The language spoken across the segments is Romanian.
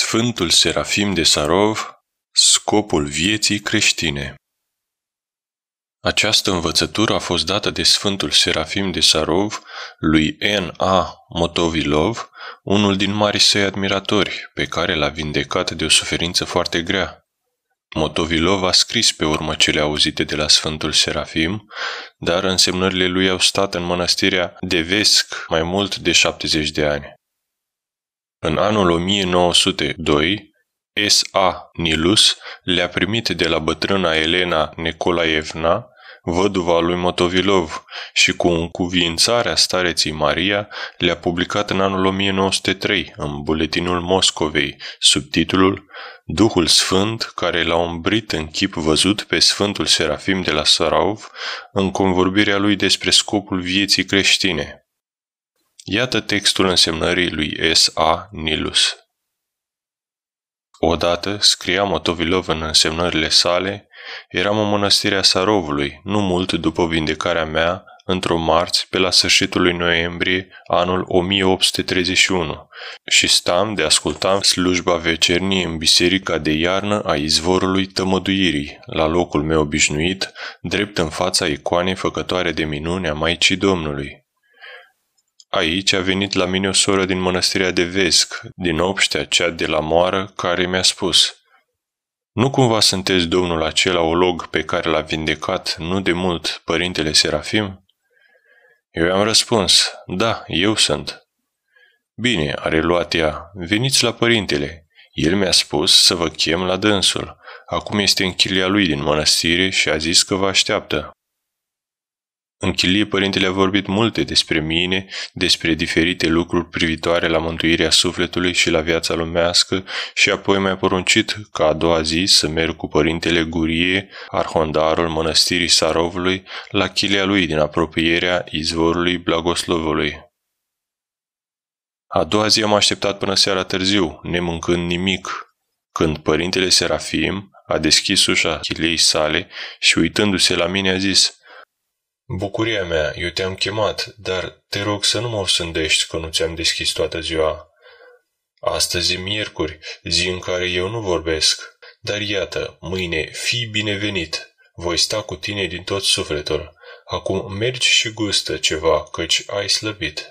Sfântul Serafim de Sarov, scopul vieții creștine. Această învățătură a fost dată de Sfântul Serafim de Sarov lui N.A. Motovilov, unul din marii săi admiratori, pe care l-a vindecat de o suferință foarte grea. Motovilov a scris pe urmă cele auzite de la Sfântul Serafim, dar însemnările lui au stat în mănăstirea Devesc mai mult de 70 de ani. În anul 1902, S.A. Nilus le-a primit de la bătrâna Elena Nicolaevna, văduva lui Motovilov, și cu încuviințarea stareții Maria le-a publicat în anul 1903 în Buletinul Moscovei, sub titlul Duhul Sfânt care l-a umbrit în chip văzut pe Sfântul Serafim de la Sarov în convorbirea lui despre scopul vieții creștine. Iată textul însemnării lui S.A. Nilus. Odată, scria Motovilov în însemnările sale, eram în mănăstirea Sarovului, nu mult după vindecarea mea, într-o marți, pe la sfârșitul lui noiembrie, anul 1831, și stam de ascultam slujba vecernie în biserica de iarnă a izvorului Tămăduirii, la locul meu obișnuit, drept în fața icoanei făcătoare de minuni a Maicii Domnului. Aici a venit la mine o soră din mănăstirea de Vesc, din obștea cea de la Moară, care mi-a spus: „Nu cumva sunteți domnul acela olog pe care l-a vindecat nu de mult părintele Serafim?” Eu i-am răspuns: „Da, eu sunt.” „Bine,” a reluat ea, „veniți la părintele. El mi-a spus să vă chem la dânsul. Acum este în chilia lui din mănăstire și a zis că vă așteaptă.” În chilie, părintele a vorbit multe despre mine, despre diferite lucruri privitoare la mântuirea sufletului și la viața lumească și apoi mi-a poruncit ca a doua zi să merg cu părintele Gurie, arhondarul mănăstirii Sarovului, la chilia lui din apropierea izvorului Blagoslovului. A doua zi am așteptat până seara târziu, nemâncând nimic, când părintele Serafim a deschis ușa chiliei sale și, uitându-se la mine, a zis: „Bucuria mea, eu te-am chemat, dar te rog să nu mă osândești că nu ți-am deschis toată ziua. Astăzi e miercuri, zi în care eu nu vorbesc, dar iată, mâine fii binevenit, voi sta cu tine din tot sufletul. Acum mergi și gustă ceva, căci ai slăbit.”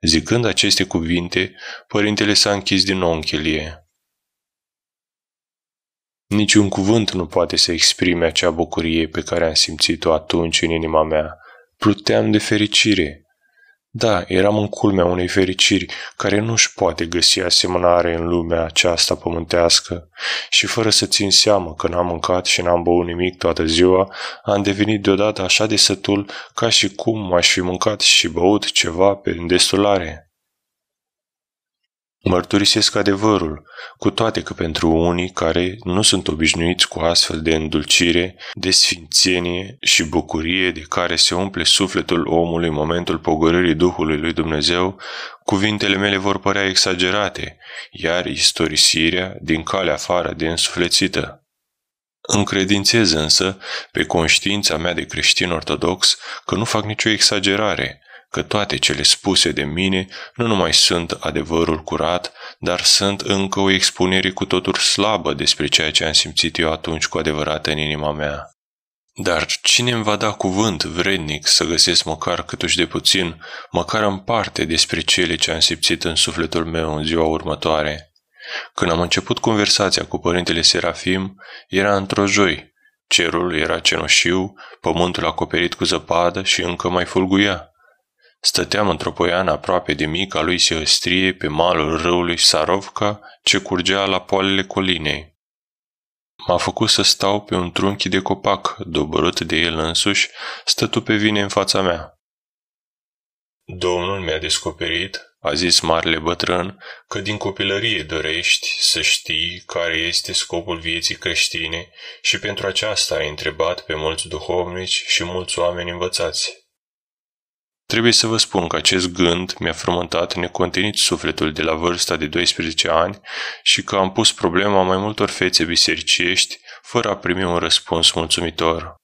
Zicând aceste cuvinte, părintele s-a închis din nou în chilie. Niciun cuvânt nu poate să exprime acea bucurie pe care am simțit-o atunci în inima mea. Pluteam de fericire. Da, eram în culmea unei fericiri care nu-și poate găsi asemănare în lumea aceasta pământească și fără să țin seamă că n-am mâncat și n-am băut nimic toată ziua, am devenit deodată așa de sătul ca și cum m-aș fi mâncat și băut ceva pe îndestulare. Mărturisesc adevărul, cu toate că pentru unii care nu sunt obișnuiți cu astfel de îndulcire, de sfințenie și bucurie de care se umple sufletul omului în momentul pogorârii Duhului lui Dumnezeu, cuvintele mele vor părea exagerate, iar istorisirea din calea afară de însuflețită. Încredințez însă, pe conștiința mea de creștin ortodox, că nu fac nicio exagerare, că toate cele spuse de mine nu numai sunt adevărul curat, dar sunt încă o expunere cu totul slabă despre ceea ce am simțit eu atunci cu adevărat în inima mea. Dar cine îmi va da cuvânt vrednic să găsesc măcar câtuși de puțin, măcar în parte despre cele ce am simțit în sufletul meu în ziua următoare? Când am început conversația cu părintele Serafim, era într-o joi. Cerul era cenușiu, pământul acoperit cu zăpadă și încă mai fulguia. Stăteam într-o poiană aproape de mica lui Sihăstrie pe malul râului Sarovca, ce curgea la poalele colinei. M-a făcut să stau pe un trunchi de copac, doborât de el însuși, stătu pe vine în fața mea. „Domnul mi-a descoperit,” a zis marele bătrân, „că din copilărie dorești să știi care este scopul vieții creștine și pentru aceasta ai întrebat pe mulți duhovnici și mulți oameni învățați. Trebuie să vă spun că acest gând mi-a frământat necontenit sufletul de la vârsta de 12 ani și că am pus problema mai multor fețe bisericești fără a primi un răspuns mulțumitor.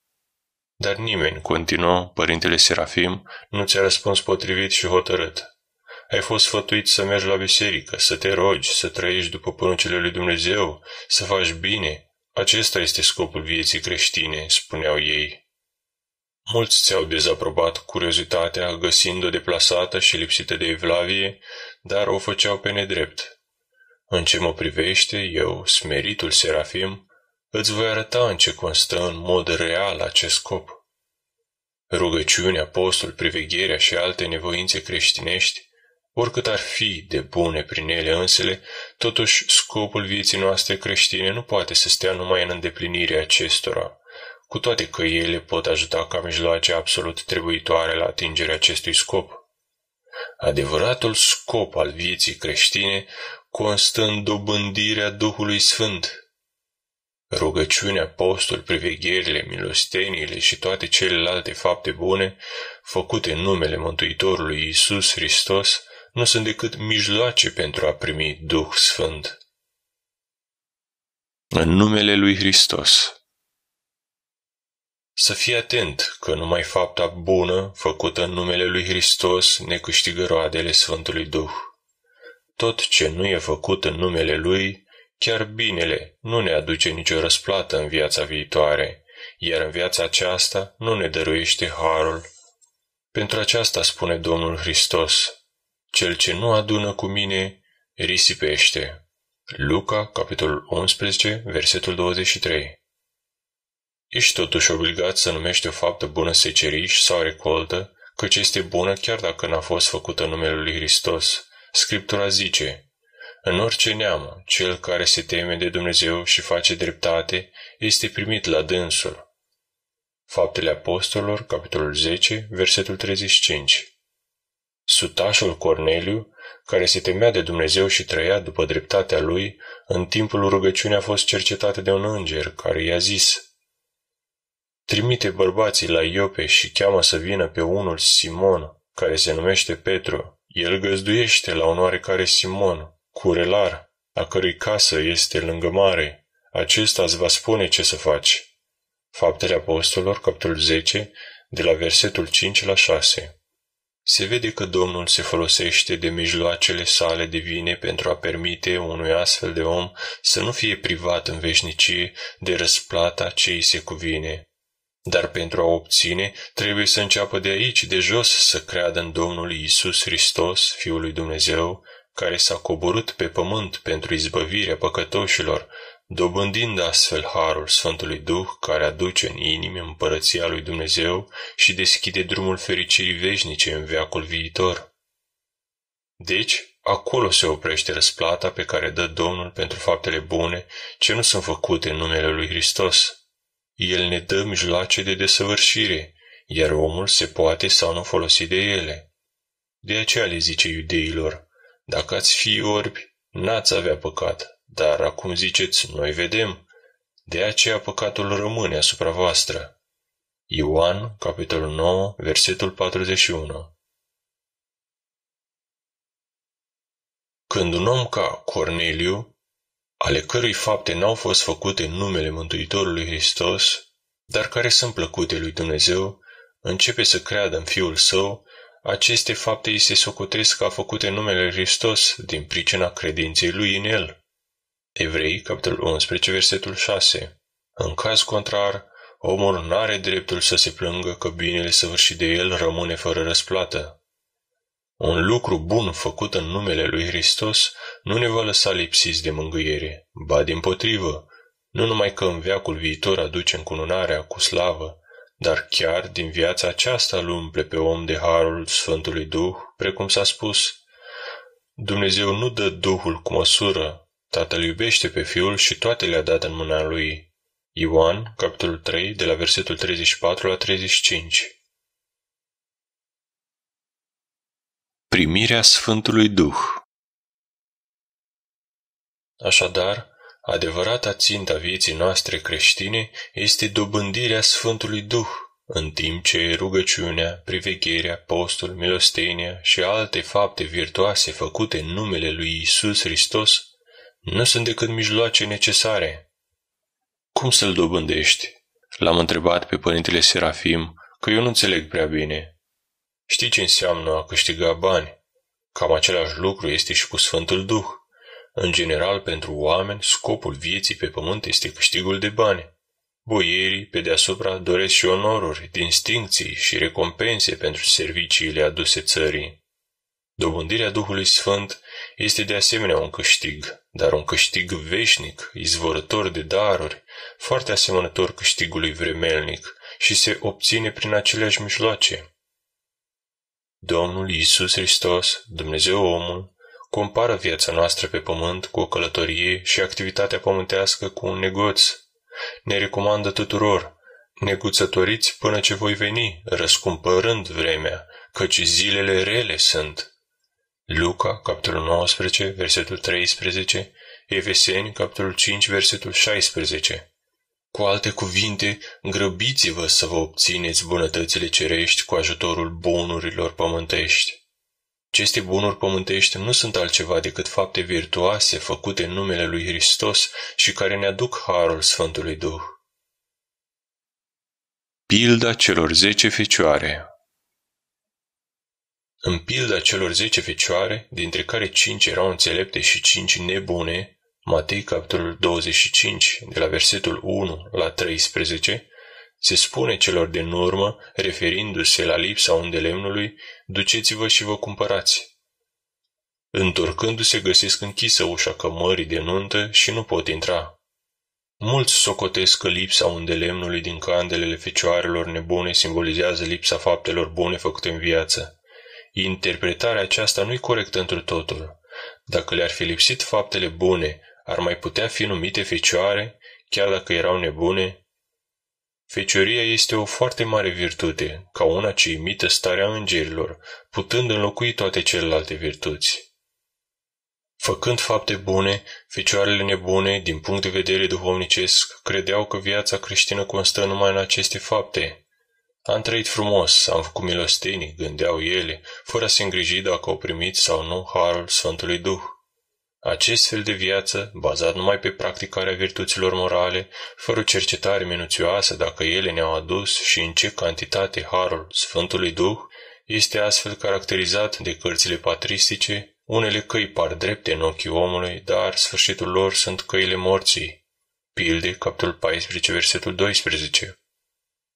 Dar nimeni, continuă părintele Serafim, nu ți-a răspuns potrivit și hotărât. Ai fost sfătuit să mergi la biserică, să te rogi, să trăiești după poruncile lui Dumnezeu, să faci bine. Acesta este scopul vieții creștine, spuneau ei. Mulți ți-au dezaprobat curiozitatea, găsind-o deplasată și lipsită de evlavie, dar o făceau pe nedrept. În ce mă privește, eu, smeritul Serafim, îți voi arăta în ce constă în mod real acest scop. Rugăciunea, postul, privegherea și alte nevoințe creștinești, oricât ar fi de bune prin ele însele, totuși scopul vieții noastre creștine nu poate să stea numai în îndeplinirea acestora, cu toate că ele pot ajuta ca mijloace absolut trebuitoare la atingerea acestui scop. Adevăratul scop al vieții creștine constă în dobândirea Duhului Sfânt. Rugăciunea, postul, privegherile, milosteniile și toate celelalte fapte bune, făcute în numele Mântuitorului Iisus Hristos, nu sunt decât mijloace pentru a primi Duh Sfânt. În numele lui Hristos. Să fii atent că numai fapta bună, făcută în numele lui Hristos, ne câștigă roadele Sfântului Duh. Tot ce nu e făcut în numele Lui, chiar binele, nu ne aduce nicio răsplată în viața viitoare, iar în viața aceasta nu ne dăruiește harul. Pentru aceasta spune Domnul Hristos, cel ce nu adună cu mine, risipește. Luca, capitolul 11, versetul 23. Ești totuși obligat să numești o faptă bună seceriș sau recoltă, căci este bună chiar dacă n-a fost făcută în numele lui Hristos. Scriptura zice, în orice neam, cel care se teme de Dumnezeu și face dreptate, este primit la dânsul. Faptele Apostolilor, capitolul 10, versetul 35. Sutașul Corneliu, care se temea de Dumnezeu și trăia după dreptatea lui, în timpul rugăciunii a fost cercetat de un înger care i-a zis, trimite bărbații la Iope și cheamă să vină pe unul Simon, care se numește Petru. El găzduiește la un oarecare Simon, curelar, a cărui casă este lângă mare. Acesta îți va spune ce să faci. Faptele Apostolilor, capitolul 10, de la versetul 5 la 6. Se vede că Domnul se folosește de mijloacele sale divine pentru a permite unui astfel de om să nu fie privat în veșnicie de răsplata ce îi se cuvine. Dar pentru a obține, trebuie să înceapă de aici, de jos, să creadă în Domnul Iisus Hristos, Fiul lui Dumnezeu, care s-a coborât pe pământ pentru izbăvirea păcătoșilor, dobândind astfel harul Sfântului Duh care aduce în inimi împărăția lui Dumnezeu și deschide drumul fericirii veșnice în veacul viitor. Deci, acolo se oprește răsplata pe care dă Domnul pentru faptele bune ce nu sunt făcute în numele lui Hristos. El ne dă mijloace de desăvârșire, iar omul se poate sau nu folosi de ele. De aceea le zice iudeilor, dacă ați fi orbi, n-ați avea păcat, dar acum ziceți, noi vedem, de aceea păcatul rămâne asupra voastră. Ioan, capitolul 9, versetul 41. Când un om ca Corneliu, ale cărui fapte n-au fost făcute în numele Mântuitorului Hristos, dar care sunt plăcute lui Dumnezeu, începe să creadă în Fiul Său, aceste fapte îi se socotesc ca făcute în numele lui Hristos, din pricina credinței lui în El. Evrei, capitolul 11, versetul 6. În caz contrar, omul n-are dreptul să se plângă că binele săvârșit de el rămâne fără răsplată. Un lucru bun făcut în numele lui Hristos nu ne va lăsa lipsiți de mângâiere, ba dimpotrivă, nu numai că în veacul viitor aduce încununarea cu slavă, dar chiar din viața aceasta îl umple pe om de harul Sfântului Duh, precum s-a spus. Dumnezeu nu dă Duhul cu măsură, Tatăl iubește pe Fiul și toate le-a dat în mâna Lui. Ioan, capitolul 3, de la versetul 34 la 35. Primirea Sfântului Duh. Așadar, adevărata ținta vieții noastre creștine este dobândirea Sfântului Duh, în timp ce rugăciunea, privegherea, postul, milostenia și alte fapte virtuoase făcute în numele lui Iisus Hristos nu sunt decât mijloace necesare. Cum să-l dobândești? L-am întrebat pe părintele Serafim, că eu nu înțeleg prea bine. Știi ce înseamnă a câștiga bani? Cam același lucru este și cu Sfântul Duh. În general, pentru oameni, scopul vieții pe pământ este câștigul de bani. Boierii, pe deasupra, doresc și onoruri, distincții și recompense pentru serviciile aduse țării. Dobândirea Duhului Sfânt este de asemenea un câștig, dar un câștig veșnic, izvorător de daruri, foarte asemănător câștigului vremelnic și se obține prin aceleași mijloace. Domnul Iisus Hristos, Dumnezeu omul, compară viața noastră pe pământ cu o călătorie și activitatea pământească cu un negoț. Ne recomandă tuturor: neguțătoriți până ce voi veni, răscumpărând vremea, căci zilele rele sunt. Luca, capitolul 19, versetul 13, Efeseni, capitolul 5, versetul 16. Cu alte cuvinte, grăbiți-vă să vă obțineți bunătățile cerești cu ajutorul bunurilor pământești. Aceste bunuri pământești nu sunt altceva decât fapte virtuoase făcute în numele lui Hristos și care ne aduc harul Sfântului Duh. Pilda celor 10 fecioare. În pilda celor 10 fecioare, dintre care 5 erau înțelepte și 5 nebune, Matei capitolul 25, de la versetul 1 la 13, se spune celor din urmă, referindu-se la lipsa undelemnului: duceți-vă și vă cumpărați. Întorcându-se, găsesc închisă ușa cămării de nuntă și nu pot intra. Mulți socotesc că lipsa undelemnului din candelele fecioarelor nebune simbolizează lipsa faptelor bune făcute în viață. Interpretarea aceasta nu-i corectă întru totul. Dacă le-ar fi lipsit faptele bune, ar mai putea fi numite fecioare, chiar dacă erau nebune? Fecioria este o foarte mare virtute, ca una ce imită starea îngerilor, putând înlocui toate celelalte virtuți. Făcând fapte bune, fecioarele nebune, din punct de vedere duhovnicesc, credeau că viața creștină constă numai în aceste fapte. Am trăit frumos, am făcut milostenii, gândeau ele, fără a se îngriji dacă au primit sau nu harul Sfântului Duh. Acest fel de viață, bazat numai pe practicarea virtuților morale, fără cercetare minuțioasă dacă ele ne-au adus și în ce cantitate harul Sfântului Duh, este astfel caracterizat de cărțile patristice. Unele căi par drepte în ochii omului, dar sfârșitul lor sunt căile morții. Pilde, capitolul 14, versetul 12.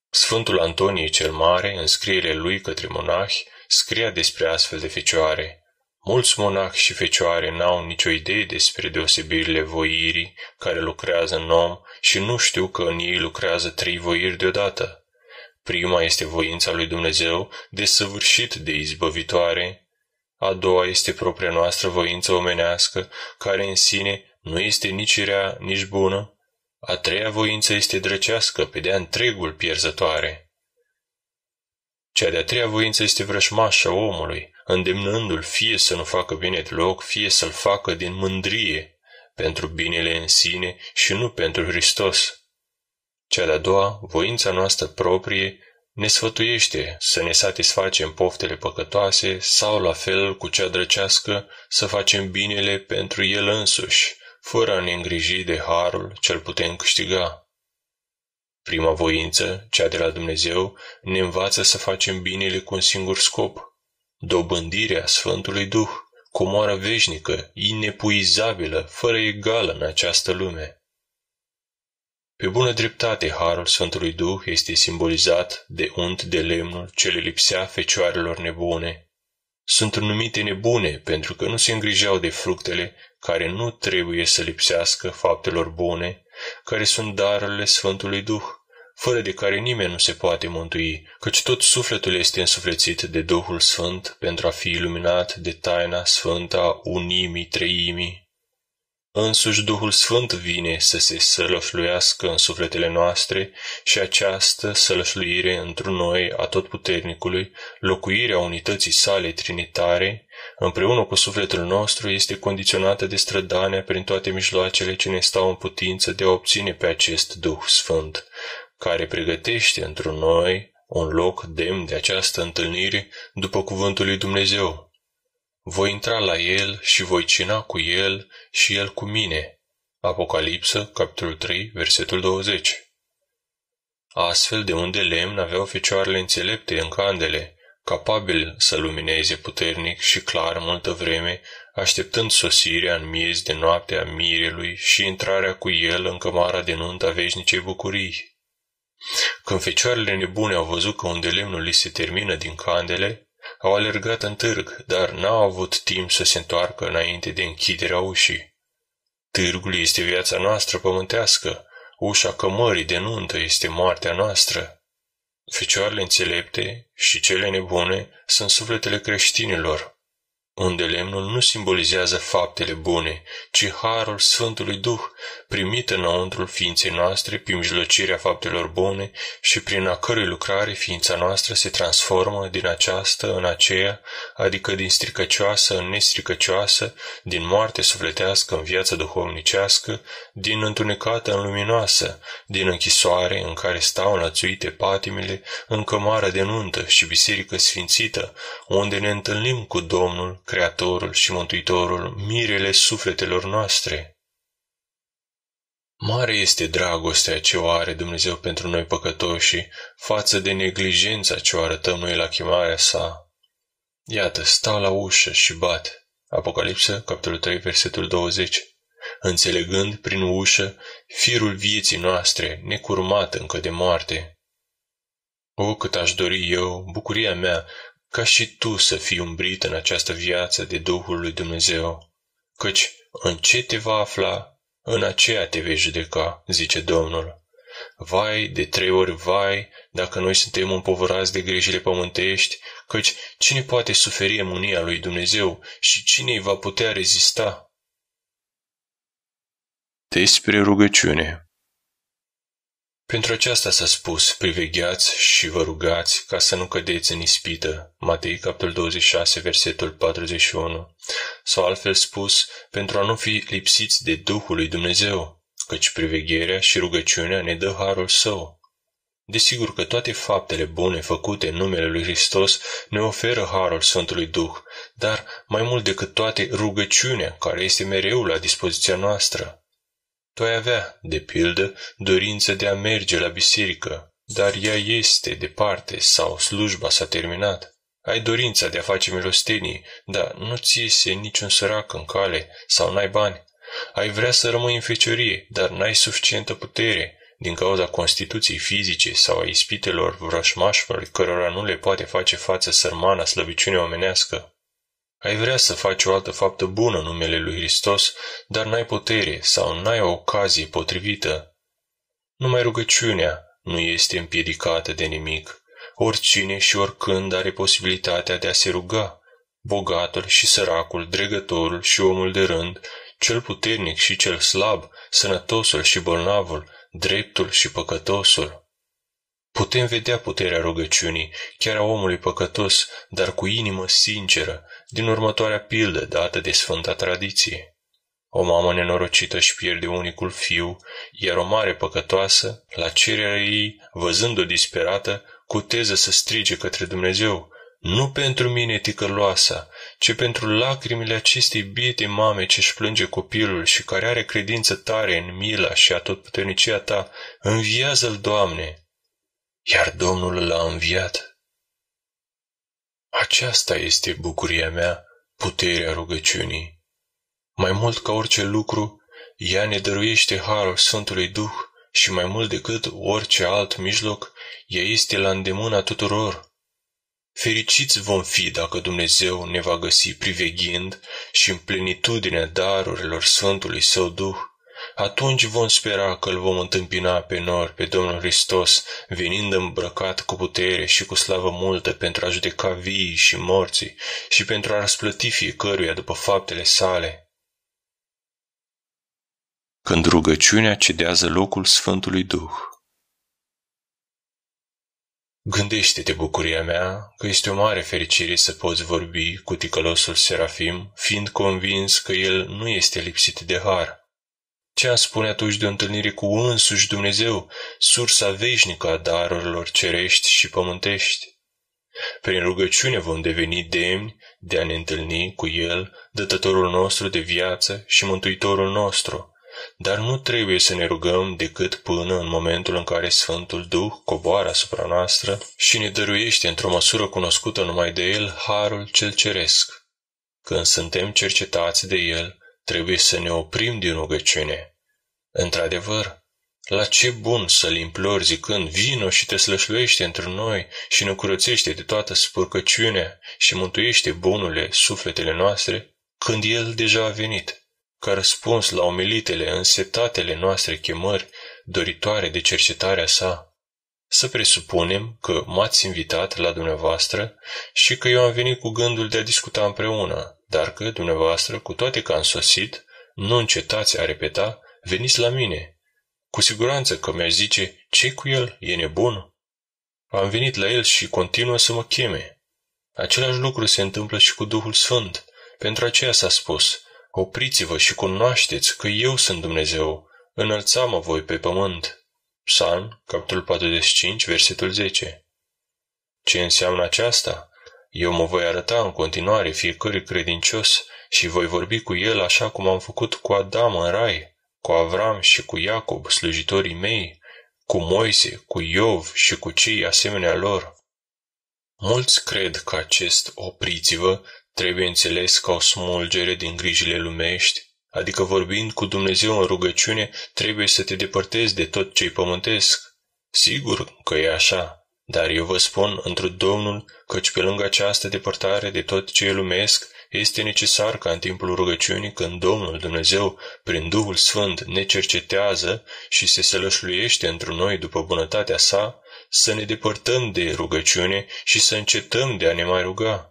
Sfântul Antonie cel Mare, în scrierile lui către monahi, scria despre astfel de fecioare. Mulți monahi și fecioare n-au nicio idee despre deosebirile voirii care lucrează în om și nu știu că în ei lucrează 3 voiri deodată. Prima este voința lui Dumnezeu, desăvârșit de izbăvitoare. A doua este propria noastră voință omenească, care în sine nu este nici rea, nici bună. A treia voință este drăcească, pe de-a întregul pierzătoare. Cea de-a treia voință este vrășmașa omului, îndemnându-l fie să nu facă bine deloc, fie să-l facă din mândrie, pentru binele în sine și nu pentru Hristos. Cea de-a doua, voința noastră proprie, ne sfătuiește să ne satisfacem poftele păcătoase sau, la fel cu cea drăcească, să facem binele pentru el însuși, fără a ne îngriji de harul ce-l putem câștiga. Prima voință, cea de la Dumnezeu, ne învață să facem binele cu un singur scop: dobândirea Sfântului Duh, comoară veșnică, inepuizabilă, fără egală în această lume. Pe bună dreptate, harul Sfântului Duh este simbolizat de unt de lemnul ce le lipsea fecioarelor nebune. Sunt numite nebune pentru că nu se îngrijeau de fructele care nu trebuie să lipsească faptelor bune, care sunt darurile Sfântului Duh, fără de care nimeni nu se poate mântui, căci tot sufletul este însuflețit de Duhul Sfânt pentru a fi iluminat de taina sfântă a unimii treimii. Însuși Duhul Sfânt vine să se sălășluiască în sufletele noastre și această sălășluire într noi a Totputernicului, locuirea unității sale trinitare, împreună cu sufletul nostru, este condiționată de strădania prin toate mijloacele ce ne stau în putință de a obține pe acest Duh Sfânt, care pregătește într noi un loc demn de această întâlnire după cuvântul lui Dumnezeu. Voi intra la el și voi cina cu el și el cu mine. Apocalipsă, capitolul 3, versetul 20. Astfel, de unde lemn aveau fecioarele înțelepte în candele, capabil să lumineze puternic și clar multă vreme, așteptând sosirea în miez de noapte a mirelui și intrarea cu el în cămara de nuntă a veșnicei bucurii. Când fecioarele nebune au văzut că unde lemnul li se termină din candele, au alergat în târg, dar n-au avut timp să se întoarcă înainte de închiderea ușii. Târgul este viața noastră pământească, ușa cămării de nuntă este moartea noastră. Fecioarele înțelepte și cele nebune sunt sufletele creștinilor, unde lemnul nu simbolizează faptele bune, ci harul Sfântului Duh, primit înăuntrul ființei noastre prin mijlocirea faptelor bune și prin a cărui lucrare ființa noastră se transformă din aceasta în aceea, adică din stricăcioasă în nestricăcioasă, din moarte sufletească în viață duhovnicească, din întunecată în luminoasă, din închisoare în care stau înlățuite patimile, în cămară de nuntă și biserică sfințită, unde ne întâlnim cu Domnul, Creatorul și Mântuitorul, mirele sufletelor noastre. Mare este dragostea ce o are Dumnezeu pentru noi păcătoși față de neglijența ce o arătăm noi la chemarea sa. Iată, stau la ușă și bat. Apocalipsă, capitolul 3, versetul 20. Înțelegând prin ușă firul vieții noastre, necurmat încă de moarte. O, cât aș dori eu, bucuria mea, ca și tu să fii umbrit în această viață de Duhul lui Dumnezeu, căci în ce te va afla, în aceea te vei judeca, zice Domnul. Vai, de 3 ori vai, dacă noi suntem împovărați de grijile pământești, căci cine poate suferi mânia lui Dumnezeu și cine îi va putea rezista? Despre rugăciune. Pentru aceasta s-a spus, privegheați și vă rugați ca să nu cădeți în ispită. Matei, capitolul 26, versetul 41. Sau altfel spus, pentru a nu fi lipsiți de Duhul lui Dumnezeu, căci privegherea și rugăciunea ne dă harul său. Desigur că toate faptele bune făcute în numele lui Hristos ne oferă harul Sfântului Duh, dar mai mult decât toate rugăciunea, care este mereu la dispoziția noastră. Tu ai avea, de pildă, dorință de a merge la biserică, dar ea este departe sau slujba s-a terminat. Ai dorința de a face milostenii, dar nu ți iese niciun sărac în cale sau n-ai bani. Ai vrea să rămâi în feciorie, dar n-ai suficientă putere din cauza constituției fizice sau a ispitelor vrășmașului cărora nu le poate face față sărmana slăbiciune omenească. Ai vrea să faci o altă faptă bună în numele lui Hristos, dar n-ai putere sau n-ai o ocazie potrivită. Numai rugăciunea nu este împiedicată de nimic. Oricine și oricând are posibilitatea de a se ruga. Bogatul și săracul, dregătorul și omul de rând, cel puternic și cel slab, sănătosul și bolnavul, dreptul și păcătosul. Putem vedea puterea rugăciunii, chiar a omului păcătos, dar cu inimă sinceră, din următoarea pildă dată de Sfânta Tradiție. O mamă nenorocită își pierde unicul fiu, iar o mare păcătoasă, la cererea ei, văzând-o disperată, cuteză să strige către Dumnezeu, nu pentru mine, ticăloasa, ci pentru lacrimile acestei biete mame ce își plânge copilul și care are credință tare în mila și atotputernicia ta, înviază-l, Doamne! Iar Domnul l-a înviat. Aceasta este bucuria mea, puterea rugăciunii. Mai mult ca orice lucru, ea ne dăruiește harul Sfântului Duh și mai mult decât orice alt mijloc, ea este la îndemâna tuturor. Fericiți vom fi dacă Dumnezeu ne va găsi priveghind și în plenitudinea darurilor Sfântului Său Duh. Atunci vom spera că îl vom întâmpina pe nor, pe Domnul Hristos, venind îmbrăcat cu putere și cu slavă multă pentru a judeca viii și morții și pentru a răsplăti fiecăruia după faptele sale. Când rugăciunea cedează locul Sfântului Duh. Gândește-te, bucuria mea, că este o mare fericire să poți vorbi cu ticălosul Serafim, fiind convins că el nu este lipsit de har. Ce am spune atunci de o întâlnire cu însuși Dumnezeu, sursa veșnică a darurilor cerești și pământești? Prin rugăciune vom deveni demni de a ne întâlni cu El, Dătătorul nostru de viață și Mântuitorul nostru, dar nu trebuie să ne rugăm decât până în momentul în care Sfântul Duh coboară asupra noastră și ne dăruiește într-o măsură cunoscută numai de El harul cel ceresc. Când suntem cercetați de El, trebuie să ne oprim din rugăciune. Într-adevăr, la ce bun să-L implori zicând, vino și te slășluiește între noi și ne curățește de toată spurcăciunea și mântuiește bunurile sufletele noastre, când El deja a venit, ca răspuns la umilitele, însetatele noastre chemări doritoare de cercetarea sa. Să presupunem că m-ați invitat la dumneavoastră și că eu am venit cu gândul de a discuta împreună, dar că dumneavoastră, cu toate că am sosit, nu încetați a repeta, veniți la mine. Cu siguranță că mi-aș zice, ce cu el, e nebun? Am venit la el și continuă să mă cheme. Același lucru se întâmplă și cu Duhul Sfânt. Pentru aceea s-a spus, opriți-vă și cunoașteți că eu sunt Dumnezeu, înălțam-mă voi pe pământ. Psalm, capitolul 45, versetul 10. Ce înseamnă aceasta? Eu mă voi arăta în continuare fiecărui credincios și voi vorbi cu el așa cum am făcut cu Adam în rai, cu Avram și cu Iacob, slujitorii mei, cu Moise, cu Iov și cu cei asemenea lor. Mulți cred că acest opriți-vă trebuie înțeles ca o smulgere din grijile lumești, adică vorbind cu Dumnezeu în rugăciune trebuie să te depărtezi de tot ce-i pământesc. Sigur că e așa, dar eu vă spun întru Domnul căci pe lângă această depărtare de tot ce e lumesc, este necesar ca în timpul rugăciunii, când Domnul Dumnezeu, prin Duhul Sfânt, ne cercetează și se sălășluiește întru noi după bunătatea sa, să ne depărtăm de rugăciune și să încetăm de a ne mai ruga.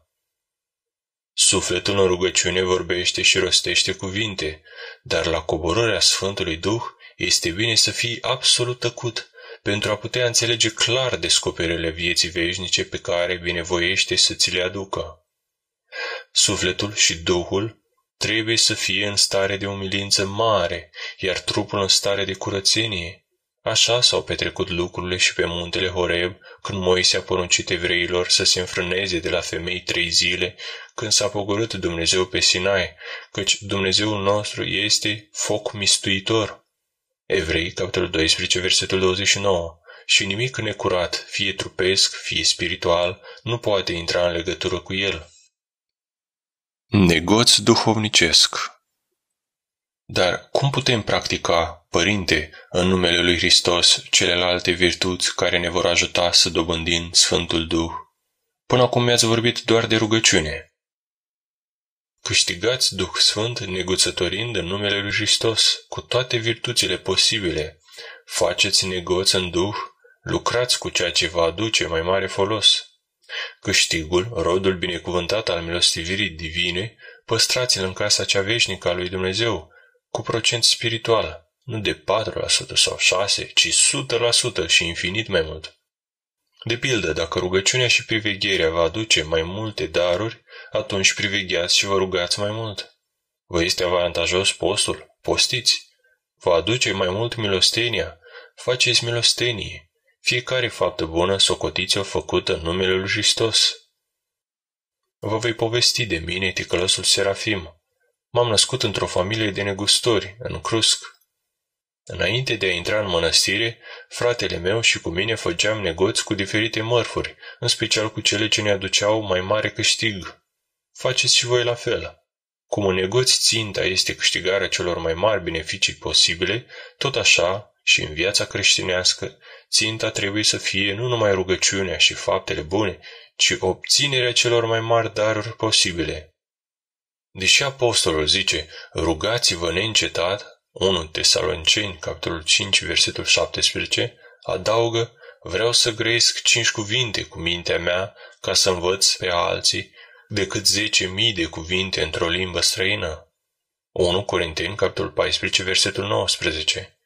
Sufletul în rugăciune vorbește și rostește cuvinte, dar la coborârea Sfântului Duh este bine să fii absolut tăcut, pentru a putea înțelege clar descoperirile vieții veșnice pe care binevoiește să ți le aducă. Sufletul și Duhul trebuie să fie în stare de umilință mare, iar trupul în stare de curățenie. Așa s-au petrecut lucrurile și pe muntele Horeb, când Moise a poruncit evreilor să se înfrâneze de la femei 3 zile, când s-a pogorât Dumnezeu pe Sinai, căci Dumnezeul nostru este foc mistuitor. Evrei, capitolul 12, versetul 29. Și nimic necurat, fie trupesc, fie spiritual, nu poate intra în legătură cu el. Negoț duhovnicesc. Dar cum putem practica, Părinte, în numele lui Hristos, celelalte virtuți care ne vor ajuta să dobândim Sfântul Duh? Până acum mi-ați vorbit doar de rugăciune. Câștigați Duh Sfânt neguțătorind în numele lui Hristos, cu toate virtuțile posibile. Faceți negoț în Duh, lucrați cu ceea ce va aduce mai mare folos. Câștigul, rodul binecuvântat al milostivirii divine, păstrați-l în casa cea veșnică a lui Dumnezeu, cu procent spiritual, nu de 4% sau 6%, ci 100% și infinit mai mult. De pildă, dacă rugăciunea și privegherea va aduce mai multe daruri, atunci privegheați și vă rugați mai mult. Vă este avantajos postul? Postiți. Vă aduce mai mult milostenia? Faceți milostenie. Fiecare faptă bună socotiți-o făcută în numele lui Hristos. Vă voi povesti de mine, ticălosul Serafim. M-am născut într-o familie de negustori, în Crusc. Înainte de a intra în mănăstire, fratele meu și cu mine făceam negoți cu diferite mărfuri, în special cu cele ce ne aduceau mai mare câștig. Faceți și voi la fel. Cum în negoți ținta este câștigarea celor mai mari beneficii posibile, tot așa și în viața creștinească, ținta trebuie să fie nu numai rugăciunea și faptele bune, ci obținerea celor mai mari daruri posibile. Deși apostolul zice, rugați-vă neîncetat, 1 Tesaloniceni, capitolul 5, versetul 17, adaugă, vreau să grăiesc 5 cuvinte cu mintea mea ca să învăț pe alții decât 10.000 de cuvinte într-o limbă străină. 1 Corinteni, capitolul 14, versetul 19.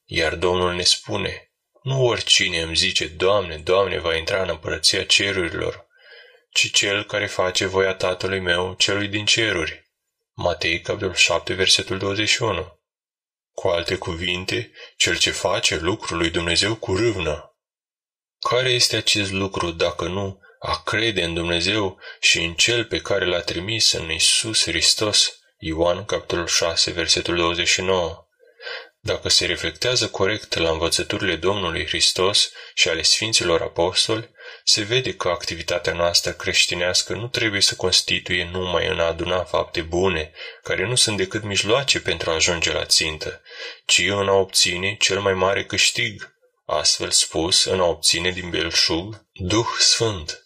Iar Domnul ne spune, nu oricine îmi zice, Doamne, Doamne, va intra în împărăția cerurilor, ci cel care face voia Tatălui meu, celui din ceruri. Matei, capitolul 7, versetul 21. Cu alte cuvinte, cel ce face lucrul lui Dumnezeu cu râvnă. Care este acest lucru dacă nu a crede în Dumnezeu și în Cel pe care l-a trimis în Iisus Hristos? Ioan, capitolul 6, versetul 29. Dacă se reflectează corect la învățăturile Domnului Hristos și ale Sfinților Apostoli, se vede că activitatea noastră creștinească nu trebuie să constituie numai în a aduna fapte bune, care nu sunt decât mijloace pentru a ajunge la țintă, ci în a obține cel mai mare câștig, astfel spus, în a obține din belșug Duh Sfânt.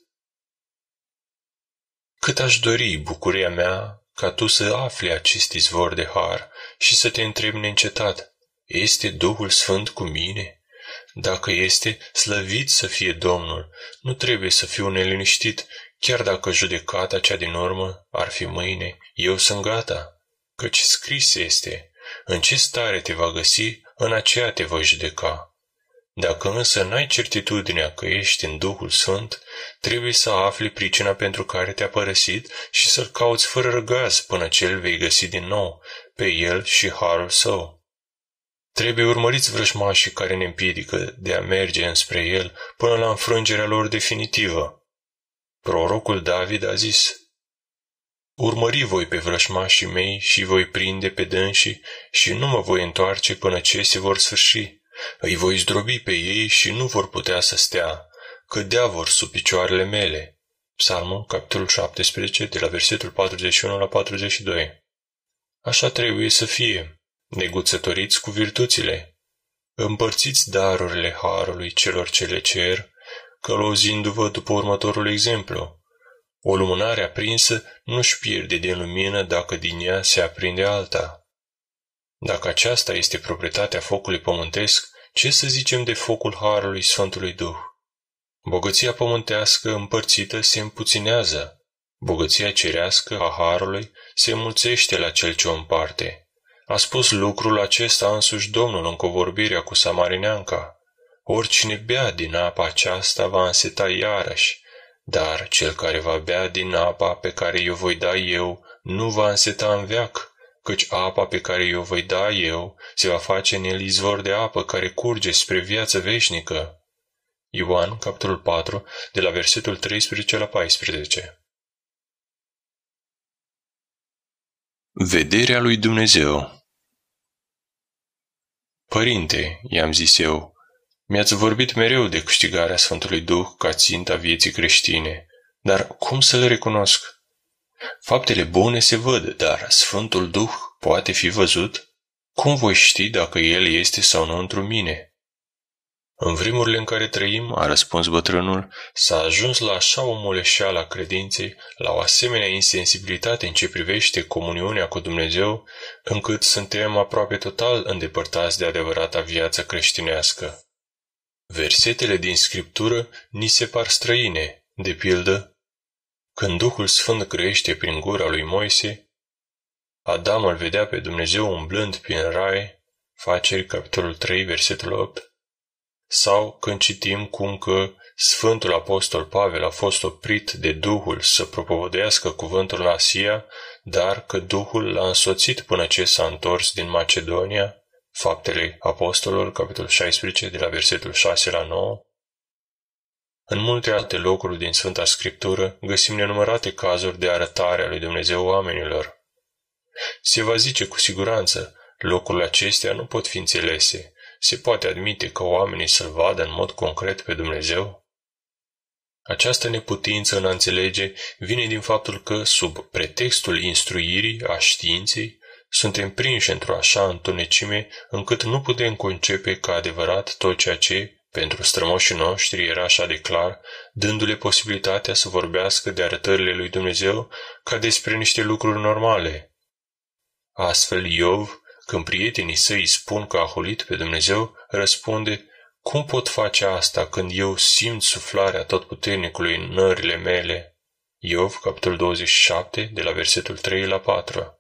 Cât aș dori, bucuria mea, ca tu să afli acest izvor de har și să te întrebi neîncetat, este Duhul Sfânt cu mine? Dacă este, slăvit să fie Domnul, nu trebuie să fiu neliniștit, chiar dacă judecata cea din urmă ar fi mâine, eu sunt gata. Căci scris este, în ce stare te va găsi, în aceea te voi judeca. Dacă însă n-ai certitudinea că ești în Duhul Sfânt, trebuie să afli pricina pentru care te-a părăsit și să-L cauți fără răgaz până ce îl vei găsi din nou, pe El și harul Său. Trebuie urmăriți vrăjmașii care ne împiedică de a merge înspre El până la înfrângerea lor definitivă. Prorocul David a zis, urmări voi pe vrăjmașii mei și voi prinde pe dânsii și nu mă voi întoarce până ce se vor sfârși. Îi voi zdrobi pe ei și nu vor putea să stea, cădea vor sub picioarele mele. Psalmul, capitolul 17, de la versetul 41 la 42. Așa trebuie să fie. Neguțătoriți cu virtuțile, împărțiți darurile harului celor ce le cer, călăuzindu-vă după următorul exemplu. O lumânare aprinsă nu-și pierde din lumină dacă din ea se aprinde alta. Dacă aceasta este proprietatea focului pământesc, ce să zicem de focul harului Sfântului Duh? Bogăția pământească împărțită se împuținează, bogăția cerească a harului se înmulțește la cel ce o împarte. A spus lucrul acesta însuși Domnul în covorbirea cu samarineanca. Oricine bea din apa aceasta va înseta iarăși, dar cel care va bea din apa pe care i-o voi da eu nu va înseta în veac, căci apa pe care i-o voi da eu se va face în el izvor de apă care curge spre viață veșnică. Ioan, capitolul 4, de la versetul 13 la 14. Vederea lui Dumnezeu. Părinte, i-am zis eu, mi-ați vorbit mereu de câștigarea Sfântului Duh ca ținta vieții creștine, dar cum să le recunosc? Faptele bune se văd, dar Sfântul Duh poate fi văzut? Cum voi ști dacă El este sau nu întru mine? În vremurile în care trăim, a răspuns bătrânul, s-a ajuns la așa o moleșeală a credinței, la o asemenea insensibilitate în ce privește comuniunea cu Dumnezeu, încât suntem aproape total îndepărtați de adevărata viață creștinească. Versetele din Scriptură ni se par străine, de pildă, când Duhul Sfânt grăiește prin gura lui Moise, Adam îl vedea pe Dumnezeu umblând prin rai, Faceri, capitolul 3, versetul 8, sau când citim cum că Sfântul Apostol Pavel a fost oprit de Duhul să propovăduiască cuvântul în Asia, dar că Duhul l-a însoțit până ce s-a întors din Macedonia, Faptele Apostolilor, capitolul 16, de la versetul 6 la 9. În multe alte locuri din Sfânta Scriptură găsim nenumărate cazuri de arătare a lui Dumnezeu oamenilor. Se va zice cu siguranță, locurile acestea nu pot fi înțelese. Se poate admite că oamenii să-L vadă în mod concret pe Dumnezeu? Această neputință în a înțelege vine din faptul că, sub pretextul instruirii a științei, suntem prinși într-o așa întunecime încât nu putem concepe ca adevărat tot ceea ce, pentru strămoșii noștri, era așa de clar, dându-le posibilitatea să vorbească de arătările lui Dumnezeu ca despre niște lucruri normale. Astfel, Iov, când prietenii săi îi spun că a hulit pe Dumnezeu, răspunde, cum pot face asta când eu simt suflarea Totputernicului în nările mele? Iov, capitolul 27, de la versetul 3 la 4.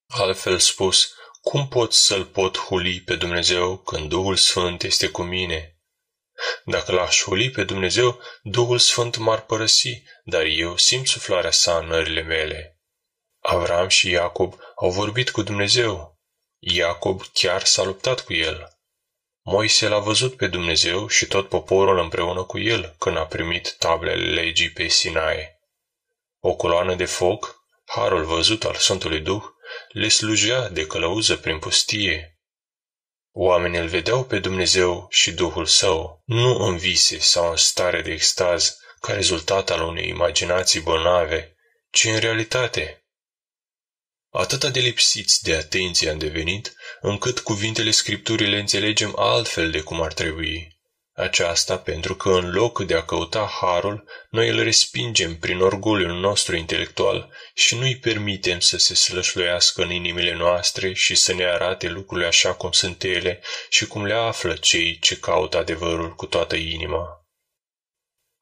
Altfel spus, cum pot să-L pot huli pe Dumnezeu când Duhul Sfânt este cu mine? Dacă l-aș huli pe Dumnezeu, Duhul Sfânt m-ar părăsi, dar eu simt suflarea sa în nările mele. Avram și Iacob au vorbit cu Dumnezeu. Iacob chiar s-a luptat cu el. Moise l-a văzut pe Dumnezeu și tot poporul împreună cu el când a primit tablele legii pe Sinai. O coloană de foc, harul văzut al Sfântului Duh, le slujea de călăuză prin pustie. Oamenii îl vedeau pe Dumnezeu și Duhul Său, nu în vise sau în stare de extaz, ca rezultat al unei imaginații bolnave, ci în realitate. Atâta de lipsiți de atenție am devenit, încât cuvintele Scripturii le înțelegem altfel de cum ar trebui. Aceasta pentru că în loc de a căuta harul, noi îl respingem prin orgoliul nostru intelectual și nu îi permitem să se slășluiască în inimile noastre și să ne arate lucrurile așa cum sunt ele și cum le află cei ce caută adevărul cu toată inima.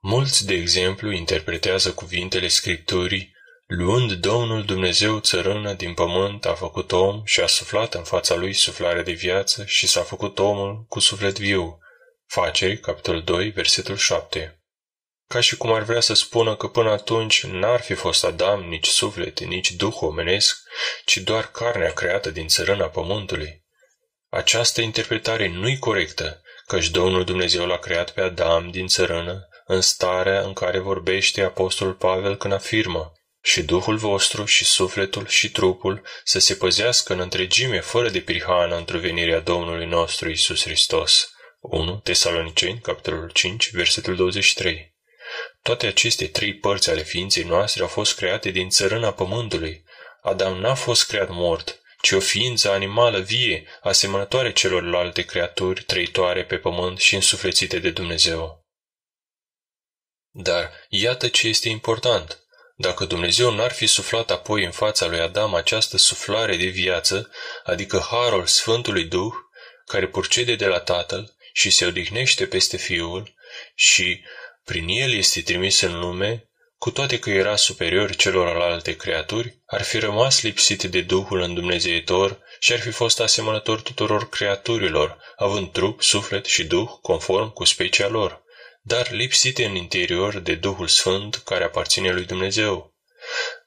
Mulți, de exemplu, interpretează cuvintele Scripturii, luând Domnul Dumnezeu țărână din pământ, a făcut om și a suflat în fața lui suflare de viață și s-a făcut omul cu suflet viu. Faceri, capitolul 2, versetul 7. Ca și cum ar vrea să spună că până atunci n-ar fi fost Adam nici suflet, nici duh omenesc, ci doar carnea creată din țărâna pământului. Această interpretare nu-i corectă, căci Domnul Dumnezeu l-a creat pe Adam din țărână, în starea în care vorbește apostolul Pavel când afirmă: și Duhul vostru și sufletul și trupul să se păzească în întregime fără de prihană într-o venirea Domnului nostru Iisus Hristos. 1 Tesaloniceni, capitolul 5, versetul 23. Toate aceste trei părți ale ființei noastre au fost create din țărâna pământului. Adam n-a fost creat mort, ci o ființă animală vie, asemănătoare celorlalte creaturi trăitoare pe pământ și însuflețite de Dumnezeu. Dar iată ce este important. Dacă Dumnezeu n-ar fi suflat apoi în fața lui Adam această suflare de viață, adică harul Sfântului Duh, care purcede de la Tatăl și se odihnește peste Fiul și prin el este trimis în lume, cu toate că era superior celorlalte creaturi, ar fi rămas lipsit de Duhul îndumnezeitor și ar fi fost asemănător tuturor creaturilor, având trup, suflet și Duh conform cu specia lor, dar lipsite în interior de Duhul Sfânt care aparține lui Dumnezeu.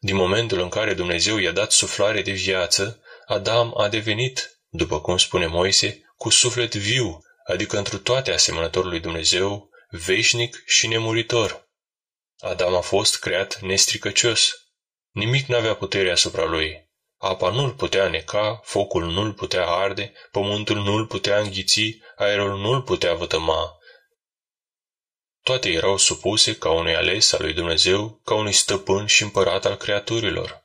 Din momentul în care Dumnezeu i-a dat suflare de viață, Adam a devenit, după cum spune Moise, cu suflet viu, adică întru toate asemănător lui Dumnezeu, veșnic și nemuritor. Adam a fost creat nestricăcios. Nimic n-avea putere asupra lui. Apa nu-l putea neca, focul nu-l putea arde, pământul nu-l putea înghiți, aerul nu-l putea vătăma. Toate erau supuse ca unui ales al lui Dumnezeu, ca unui stăpân și împărat al creaturilor.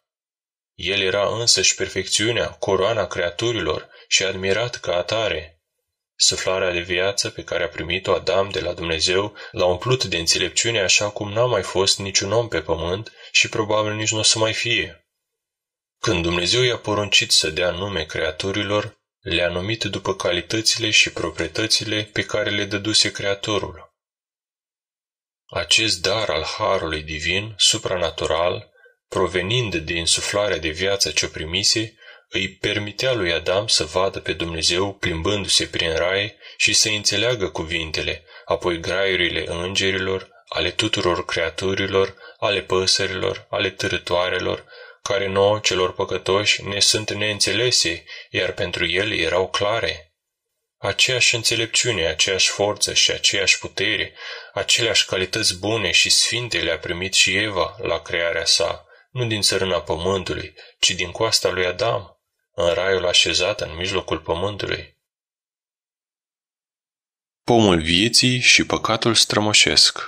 El era însăși perfecțiunea, coroana creaturilor și admirat ca atare. Suflarea de viață pe care a primit-o Adam de la Dumnezeu l-a umplut de înțelepciune așa cum n-a mai fost niciun om pe pământ și probabil nici nu o să mai fie. Când Dumnezeu i-a poruncit să dea nume creaturilor, le-a numit după calitățile și proprietățile pe care le dăduse Creatorul. Acest dar al harului divin, supranatural, provenind din suflarea de viață ce-o primise, îi permitea lui Adam să vadă pe Dumnezeu plimbându-se prin rai și să înțeleagă cuvintele, apoi graiurile îngerilor, ale tuturor creaturilor, ale păsărilor, ale târătoarelor, care nouă, celor păcătoși, ne sunt neînțelese, iar pentru el erau clare. Aceeași înțelepciune, aceeași forță și aceeași putere, aceleași calități bune și sfinte le-a primit și Eva la crearea sa, nu din țărâna pământului, ci din coasta lui Adam, în raiul așezat în mijlocul pământului. Pomul vieții și păcatul strămoșesc.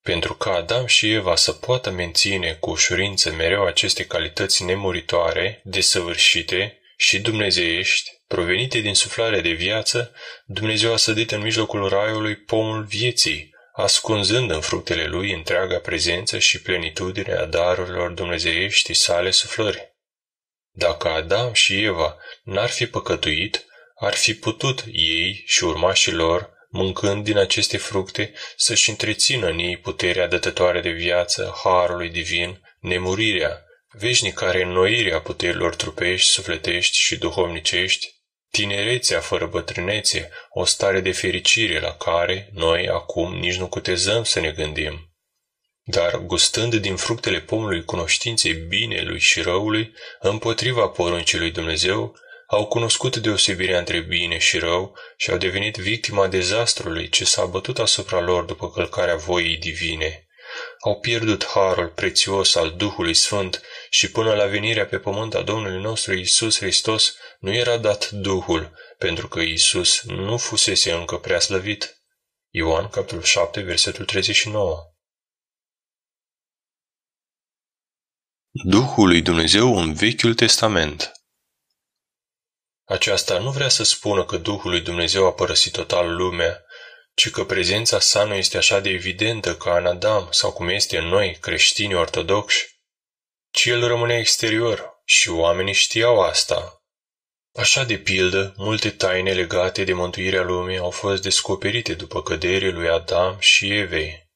Pentru ca Adam și Eva să poată menține cu ușurință mereu aceste calități nemuritoare, desăvârșite și dumnezeiești, provenite din suflarea de viață, Dumnezeu a sădit în mijlocul raiului pomul vieții, ascunzând în fructele lui întreaga prezență și plenitudine a darurilor dumnezeiești sale suflări. Dacă Adam și Eva n-ar fi păcătuit, ar fi putut ei și urmașii lor, mâncând din aceste fructe, să-și întrețină în ei puterea dătătoare de viață, harului divin, nemurirea, veșnica reînnoire a puterilor trupești, sufletești și duhovnicești, tinerețea fără bătrânețe, o stare de fericire la care noi acum nici nu cutezăm să ne gândim. Dar, gustând din fructele pomului cunoștinței binelui și răului, împotriva poruncii lui Dumnezeu, au cunoscut deosebirea între bine și rău și au devenit victima dezastrului ce s-a bătut asupra lor după călcarea voii divine. Au pierdut harul prețios al Duhului Sfânt și până la venirea pe pământ a Domnului nostru Iisus Hristos nu era dat Duhul, pentru că Iisus nu fusese încă prea slăvit. Ioan, capitolul 7, versetul 39. Duhul lui Dumnezeu în Vechiul Testament. Aceasta nu vrea să spună că Duhul lui Dumnezeu a părăsit total lumea, ci că prezența sa nu este așa de evidentă ca în Adam sau cum este în noi, creștini ortodoxi, ci el rămânea exterior și oamenii știau asta. Așa de pildă, multe taine legate de mântuirea lumii au fost descoperite după căderea lui Adam și Evei.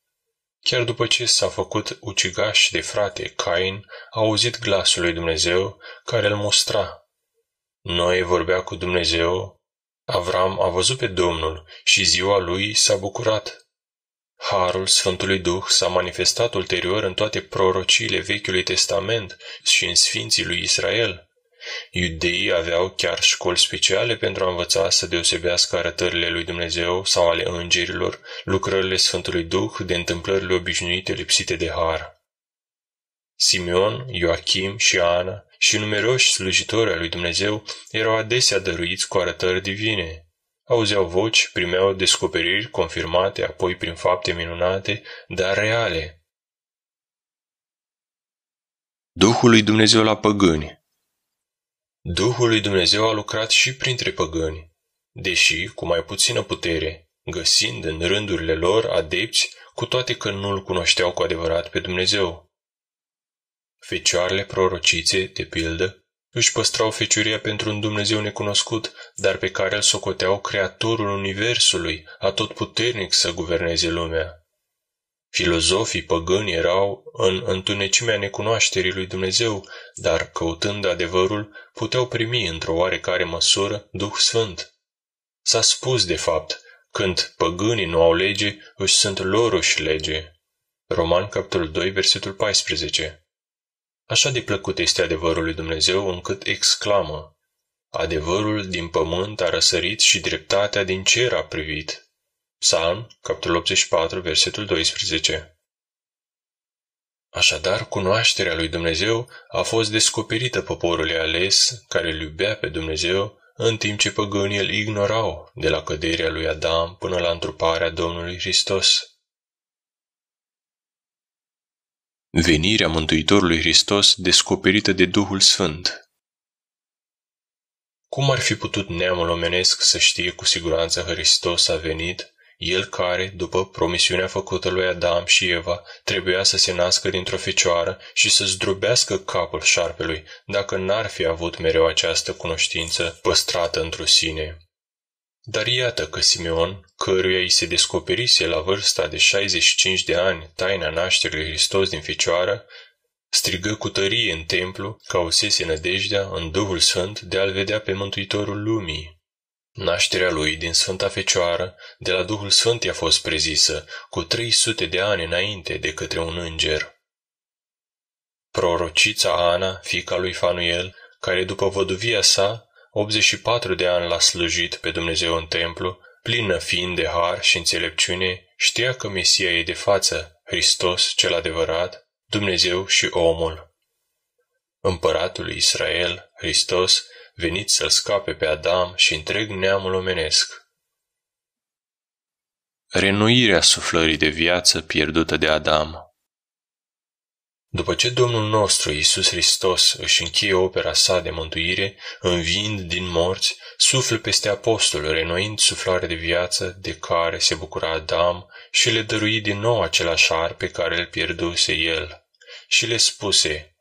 Chiar după ce s-a făcut ucigaș de frate, Cain a auzit glasul lui Dumnezeu care îl mustra. Noe vorbea cu Dumnezeu, Avram a văzut pe Domnul și ziua lui s-a bucurat. Harul Sfântului Duh s-a manifestat ulterior în toate prorociile Vechiului Testament și în sfinții lui Israel. Iudeii aveau chiar școli speciale pentru a învăța să deosebească arătările lui Dumnezeu sau ale îngerilor, lucrările Sfântului Duh de întâmplările obișnuite lipsite de har. Simeon, Ioachim și Ana și numeroși slujitori ai lui Dumnezeu erau adesea dăruiți cu arătări divine. Auzeau voci, primeau descoperiri confirmate apoi prin fapte minunate, dar reale. Duhul lui Dumnezeu la păgâni. Duhul lui Dumnezeu a lucrat și printre păgâni, deși cu mai puțină putere, găsind în rândurile lor adepți, cu toate că nu-L cunoșteau cu adevărat pe Dumnezeu. Fecioarele prorocițe, de pildă, își păstrau fecioria pentru un Dumnezeu necunoscut, dar pe care îl socoteau Creatorul Universului, atotputernic să guverneze lumea. Filozofii păgâni erau în întunecimea necunoașterii lui Dumnezeu, dar, căutând adevărul, puteau primi într-o oarecare măsură Duh Sfânt. S-a spus, de fapt, când păgânii nu au lege, își sunt loroși lege. Roman, capitolul 2, versetul 14. Așa de plăcut este adevărul lui Dumnezeu încât exclamă: adevărul din pământ a răsărit și dreptatea din cer a privit. Psalm, capitolul 84, versetul 12. Așadar, cunoașterea lui Dumnezeu a fost descoperită poporului ales, care îl iubea pe Dumnezeu, în timp ce păgânii îl ignorau, de la căderea lui Adam până la întruparea Domnului Hristos. Venirea Mântuitorului Hristos descoperită de Duhul Sfânt. Cum ar fi putut neamul omenesc să știe cu siguranță că Hristos a venit, el care, după promisiunea făcută lui Adam și Eva, trebuia să se nască dintr-o fecioară și să zdrobească capul șarpelui, dacă n-ar fi avut mereu această cunoștință păstrată într-o sine? Dar iată că Simeon, căruia îi se descoperise la vârsta de 65 de ani taina nașterii lui Hristos din fecioară, strigă cu tărie în templu că ausese nădejdea în Duhul Sfânt de a-L vedea pe Mântuitorul lumii. Nașterea lui din Sfânta Fecioară de la Duhul Sfânt i-a fost prezisă cu 300 de ani înainte de către un înger. Prorocița Ana, fiica lui Fanuel, care după văduvia sa, 84 de ani l-a slujit pe Dumnezeu în templu, plină fiind de har și înțelepciune, știa că Mesia e de față, Hristos cel adevărat, Dumnezeu și omul. Împăratul lui Israel, Hristos, venit să-l scape pe Adam și întreg neamul omenesc. Reînnoirea suflării de viață pierdută de Adam. După ce Domnul nostru, Iisus Hristos, își încheie opera sa de mântuire, înviind din morți, suflă peste apostol, renoind suflarea de viață de care se bucura Adam și le dărui din nou același har pe care îl pierduse el. Și le spuse: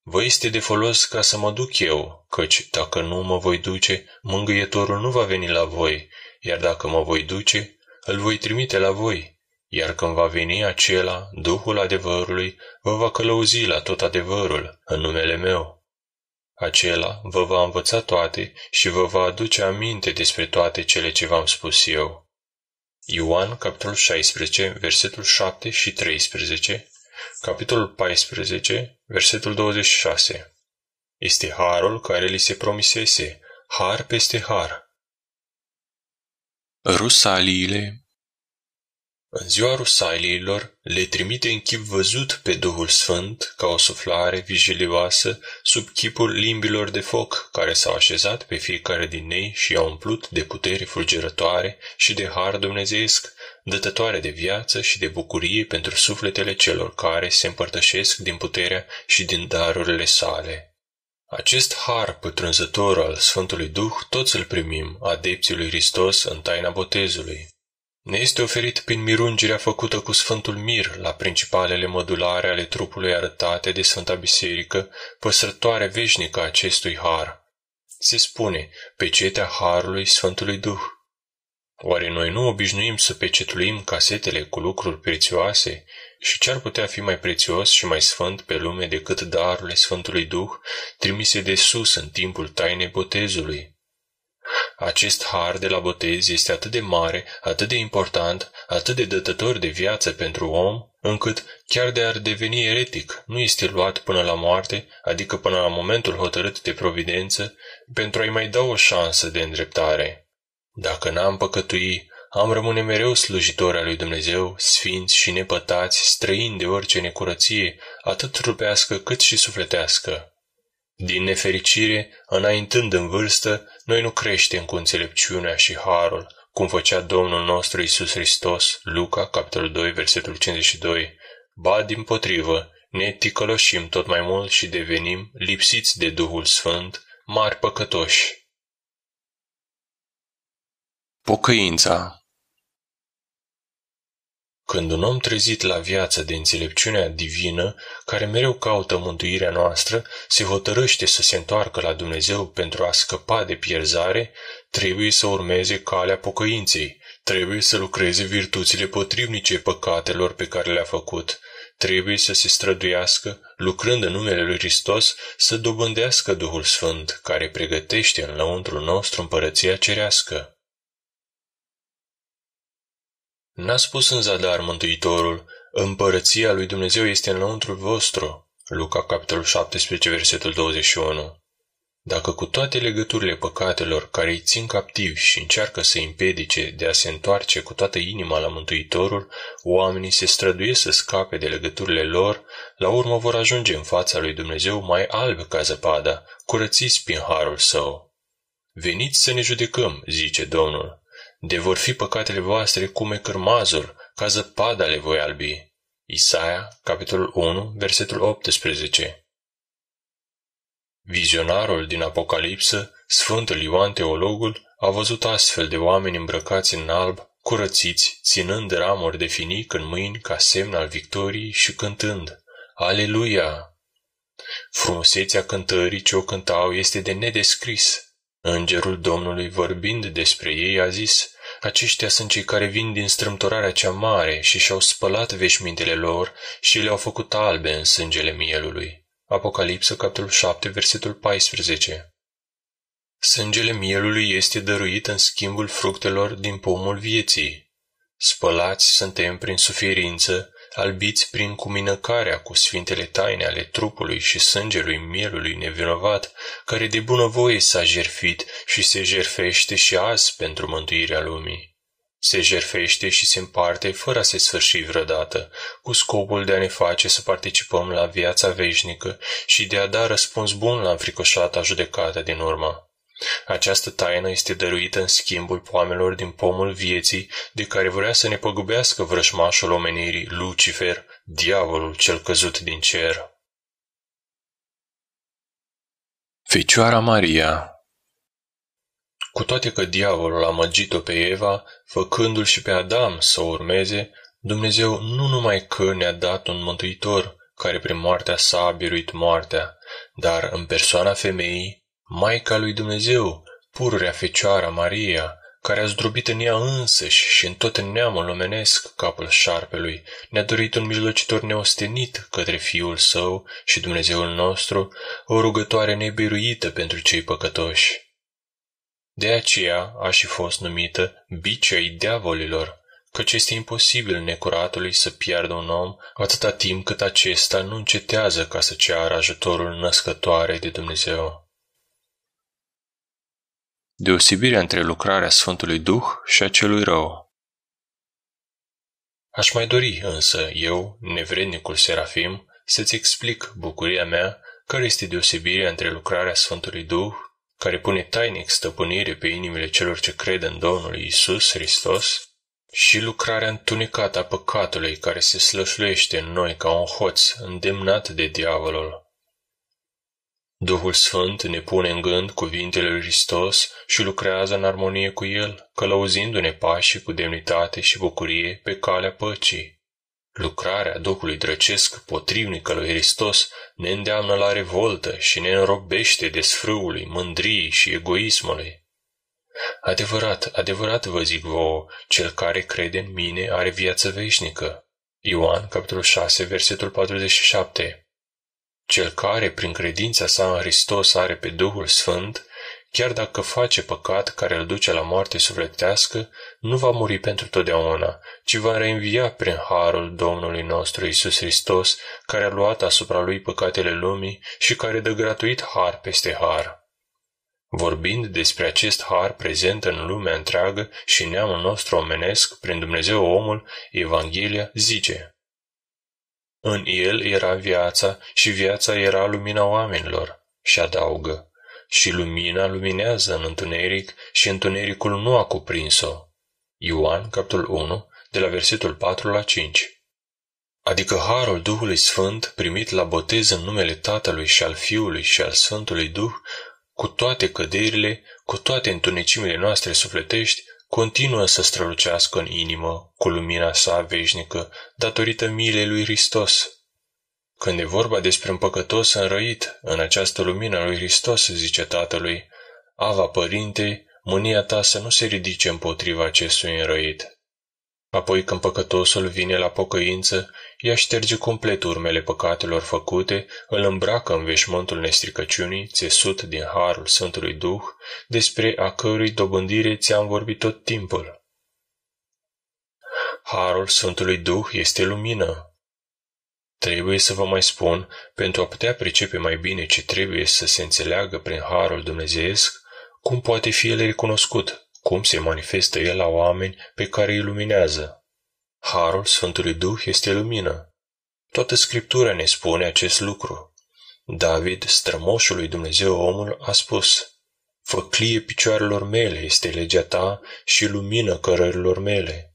vă este de folos ca să mă duc eu, căci dacă nu mă voi duce, mângâietorul nu va veni la voi, iar dacă mă voi duce, îl voi trimite la voi. Iar când va veni acela, Duhul adevărului, vă va călăuzi la tot adevărul, în numele meu. Acela vă va învăța toate și vă va aduce aminte despre toate cele ce v-am spus eu. Ioan, capitolul 16, versetul 7 și 13, capitolul 14, versetul 26. Este harul care li se promisese, har peste har. Rusaliile. În ziua rusailiilor le trimite în chip văzut pe Duhul Sfânt ca o suflare vigilioasă sub chipul limbilor de foc care s-au așezat pe fiecare din ei și i-au umplut de putere fulgerătoare și de har dumnezeiesc, dătătoare de viață și de bucurie pentru sufletele celor care se împărtășesc din puterea și din darurile sale. Acest har pătrunzător al Sfântului Duh toți îl primim, adepții lui Hristos, în taina botezului. Ne este oferit prin mirungirea făcută cu Sfântul Mir la principalele mădulare ale trupului arătate de Sfânta Biserică, păstrătoare veșnică a acestui har. Se spune, pecetea harului Sfântului Duh. Oare noi nu obișnuim să pecetuim casetele cu lucruri prețioase? Și ce ar putea fi mai prețios și mai sfânt pe lume decât darurile Sfântului Duh trimise de sus în timpul tainei botezului? Acest har de la botez este atât de mare, atât de important, atât de dătător de viață pentru om, încât, chiar de ar deveni eretic, nu este luat până la moarte, adică până la momentul hotărât de providență, pentru a-i mai da o șansă de îndreptare. Dacă n-am păcătui, am rămâne mereu slujitori al lui Dumnezeu, sfinți și nepătați, străini de orice necurăție, atât trupească cât și sufletească. Din nefericire, înaintând în vârstă, noi nu creștem cu înțelepciunea și harul, cum făcea Domnul nostru Iisus Hristos, Luca, capitolul 2, versetul 52, ba dimpotrivă, ne ticăloșim tot mai mult și devenim, lipsiți de Duhul Sfânt, mari păcătoși. Pocăința. Când un om trezit la viață de înțelepciunea divină, care mereu caută mântuirea noastră, se hotărăște să se întoarcă la Dumnezeu pentru a scăpa de pierzare, trebuie să urmeze calea pocăinței, trebuie să lucreze virtuțile potrivnice păcatelor pe care le-a făcut, trebuie să se străduiască, lucrând în numele lui Hristos, să dobândească Duhul Sfânt, care pregătește în lăuntrul nostru împărăția cerească. N-a spus în zadar Mântuitorul, împărăția lui Dumnezeu este în lăuntrul vostru, Luca capitolul 17, versetul 21. Dacă cu toate legăturile păcatelor care îi țin captivi și încearcă să îi împiedice de a se întoarce cu toată inima la Mântuitorul, oamenii se străduiesc să scape de legăturile lor, la urmă vor ajunge în fața lui Dumnezeu mai albi ca zăpada, curățiți prin harul său. Veniți să ne judecăm, zice Domnul. De vor fi păcatele voastre cum e cârmazul, ca zăpada le voi albi. Isaia, capitolul 1, versetul 18. Vizionarul din Apocalipsă, Sfântul Ioan Teologul, a văzut astfel de oameni îmbrăcați în alb, curățiți, ținând ramuri de finic în mâini ca semn al victoriei și cântând, Aleluia! Frumusețea cântării ce o cântau este de nedescris. Îngerul Domnului, vorbind despre ei, a zis, aceștia sunt cei care vin din strâmtorarea cea mare și și-au spălat veșmintele lor și le-au făcut albe în sângele mielului. Apocalipsă, capitolul 7, versetul 14. Sângele mielului este dăruit în schimbul fructelor din pomul vieții. Spălați suntem prin suferință, albiți prin cuminăcarea cu sfintele taine ale trupului și sângelui mielului nevinovat, care de bunăvoie s-a jertfit și se jertfește și azi pentru mântuirea lumii. Se jertfește și se împarte fără a se sfârși vreodată, cu scopul de a ne face să participăm la viața veșnică și de a da răspuns bun la înfricoșata judecată din urmă. Această taină este dăruită în schimbul poamelor din pomul vieții, de care vrea să ne păgubească vrăjmașul omenirii, Lucifer, diavolul cel căzut din cer. Fecioara Maria. Cu toate că diavolul a amăgit-o pe Eva, făcându-l și pe Adam să o urmeze, Dumnezeu nu numai că ne-a dat un mântuitor, care prin moartea sa a biruit moartea, dar în persoana femeii, Maica lui Dumnezeu, pururea Fecioara Maria, care a zdrobit în ea însăși și în tot neamul omenesc capul șarpelui, ne-a dorit un mijlocitor neostenit către Fiul Său și Dumnezeul nostru, o rugătoare nebiruită pentru cei păcătoși. De aceea a și fost numită bicei diavolilor, căci este imposibil necuratului să piardă un om atâta timp cât acesta nu încetează ca să ceară ajutorul născătoarei de Dumnezeu. Deosebirea între lucrarea Sfântului Duh și a celui rău. Aș mai dori însă eu, nevrednicul Serafim, să-ți explic bucuria mea care este deosebirea între lucrarea Sfântului Duh, care pune tainic stăpânire pe inimile celor ce cred în Domnul Iisus Hristos, și lucrarea întunecată a păcatului care se slășluiește în noi ca un hoț îndemnat de diavolul. Duhul Sfânt ne pune în gând cuvintele lui Hristos și lucrează în armonie cu El, călăuzindu-ne pașii cu demnitate și bucurie pe calea păcii. Lucrarea Duhului drăcesc potrivnică lui Hristos ne îndeamnă la revoltă și ne înrobește desfrâului, mândriei și egoismului. Adevărat, adevărat vă zic vouă, cel care crede în mine are viață veșnică. Ioan, capitolul 6, versetul 47. Cel care, prin credința sa în Hristos, are pe Duhul Sfânt, chiar dacă face păcat care îl duce la moarte sufletească, nu va muri pentru totdeauna, ci va reînvia prin harul Domnului nostru Iisus Hristos, care a luat asupra lui păcatele lumii și care dă gratuit har peste har. Vorbind despre acest har prezent în lumea întreagă și neamul nostru omenesc, prin Dumnezeu omul, Evanghelia zice: În el era viața și viața era lumina oamenilor, și adaugă: și lumina luminează în întuneric și întunericul nu a cuprins-o. Ioan, capitolul 1, de la versetul 4 la 5. Adică harul Duhului Sfânt, primit la botez în numele Tatălui și al Fiului și al Sfântului Duh, cu toate căderile, cu toate întunecimile noastre sufletești, continuă să strălucească în inimă cu lumina sa veșnică, datorită milei lui Hristos. Când e vorba despre un păcătos înrăit, în această lumină lui Hristos, zice Tatălui: Ava, Părinte, mânia ta să nu se ridice împotriva acestui înrăit. Apoi, când păcătosul vine la pocăință, ea șterge complet urmele păcatelor făcute, îl îmbracă în veșmântul nestricăciunii, țesut din harul Sfântului Duh, despre a cărui dobândire ți-am vorbit tot timpul. Harul Sfântului Duh este lumină. Trebuie să vă mai spun, pentru a putea pricepe mai bine ce trebuie să se înțeleagă prin harul dumnezeiesc, cum poate fi el recunoscut, cum se manifestă el la oameni pe care îi luminează. Harul Sfântului Duh este lumină. Toată Scriptura ne spune acest lucru. David, strămoșul lui Dumnezeu omul, a spus: Făclie picioarelor mele este legea ta și lumină cărărilor mele.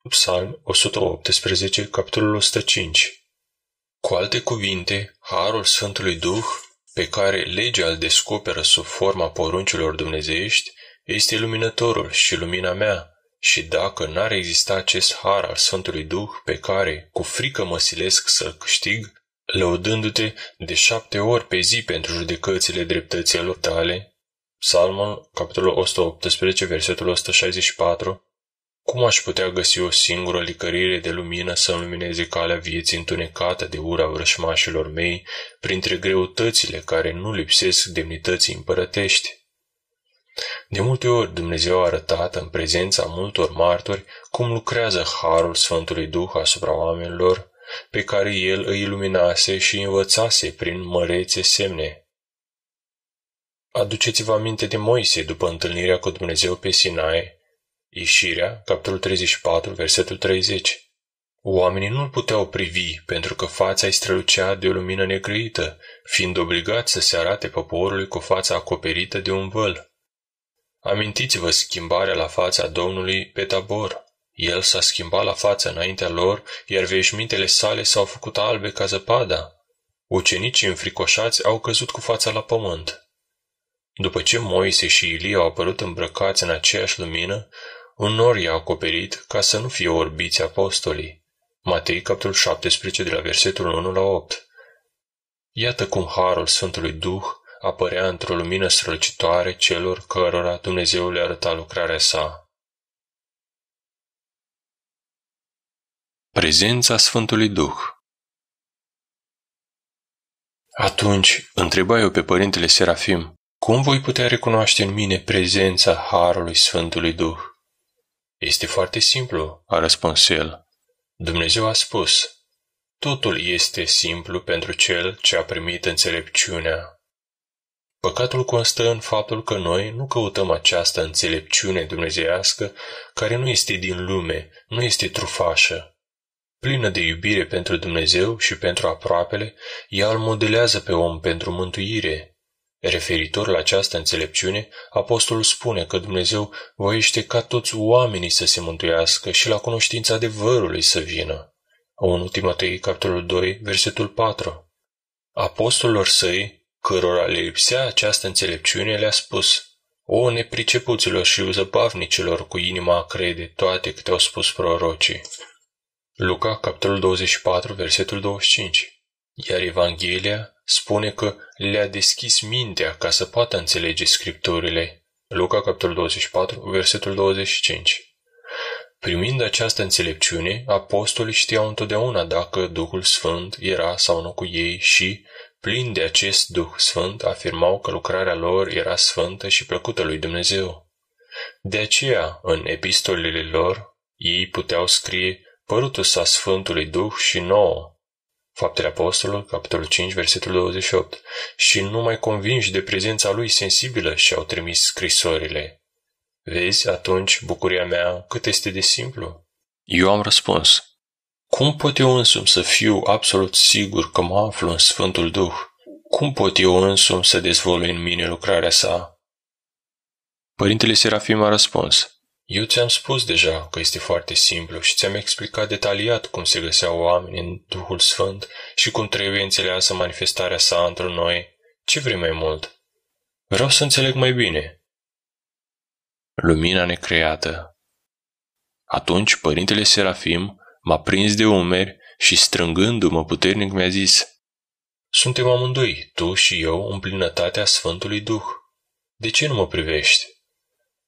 Psalm 118, capitolul 105. Cu alte cuvinte, harul Sfântului Duh, pe care legea îl descoperă sub forma poruncilor dumnezeiești, este luminătorul și lumina mea, și dacă n-ar exista acest har al Sfântului Duh pe care, cu frică mă silesc să-l câștig, lăudându-te de 7 ori pe zi pentru judecățile dreptăților tale, Psalmul, capitolul 118, versetul 164, cum aș putea găsi o singură licărire de lumină să lumineze calea vieții întunecată de ura vrășmașilor mei, printre greutățile care nu lipsesc demnității împărătești? De multe ori Dumnezeu a arătat în prezența multor martori cum lucrează harul Sfântului Duh asupra oamenilor, pe care El îi iluminase și îi învățase prin mărețe semne. Aduceți-vă aminte de Moise după întâlnirea cu Dumnezeu pe Sinai, Ieșirea, capitolul 34, versetul 30. Oamenii nu-l puteau privi pentru că fața îi strălucea de o lumină negrăită, fiind obligați să se arate poporului cu fața acoperită de un văl. Amintiți-vă schimbarea la fața Domnului pe Tabor. El s-a schimbat la față înaintea lor, iar veșmintele sale s-au făcut albe ca zăpada. Ucenicii înfricoșați au căzut cu fața la pământ. După ce Moise și Ilie au apărut îmbrăcați în aceeași lumină, un nor i-a acoperit ca să nu fie orbiți apostolii. Matei, capitolul 17, de la versetul 1 la 8. Iată cum harul Sfântului Duh apărea într-o lumină strălucitoare celor cărora Dumnezeu le arăta lucrarea sa. Prezența Sfântului Duh. Atunci întreba eu pe părintele Serafim: cum voi putea recunoaște în mine prezența harului Sfântului Duh? Este foarte simplu, a răspuns el. Dumnezeu a spus: totul este simplu pentru cel ce a primit înțelepciunea. Păcatul constă în faptul că noi nu căutăm această înțelepciune dumnezeiască care nu este din lume, nu este trufașă. Plină de iubire pentru Dumnezeu și pentru aproapele, ea îl modelează pe om pentru mântuire. Referitor la această înțelepciune, apostolul spune că Dumnezeu voiește ca toți oamenii să se mântuiască și la cunoștința adevărului să vină. 1 Timotei, capitolul 2, versetul 4. Apostolilor săi, cărora le lipsea această înțelepciune, le-a spus: O nepricepuților și zăbavnicilor cu inima a crede toate câte au spus prorocii. Luca, capitolul 24, versetul 25. Iar Evanghelia spune că le-a deschis mintea ca să poată înțelege scripturile. Luca, capitolul 24, versetul 25. Primind această înțelepciune, apostolii știau întotdeauna dacă Duhul Sfânt era sau nu cu ei și, plini de acest Duh Sfânt, afirmau că lucrarea lor era sfântă și plăcută lui Dumnezeu. De aceea, în epistolele lor, ei puteau scrie părutul-sa Sfântului Duh și nouă. Faptele Apostolilor, capitolul 5, versetul 28. Și numai convinși de prezența lui sensibilă și-au trimis scrisorile. Vezi, atunci, bucuria mea, cât este de simplu? Eu am răspuns: cum pot eu însumi să fiu absolut sigur că mă aflu în Sfântul Duh? Cum pot eu însumi să dezvolui în mine lucrarea sa? Părintele Serafim a răspuns: eu ți-am spus deja că este foarte simplu și ți-am explicat detaliat cum se găseau oamenii în Duhul Sfânt și cum trebuie înțeleasă manifestarea sa într noi. Ce vrei mai mult? Vreau să înțeleg mai bine. Lumina necreată. Atunci părintele Serafim m-a prins de umeri și, strângându-mă puternic, mi-a zis: suntem amândoi, tu și eu, în plinătatea Sfântului Duh. De ce nu mă privești?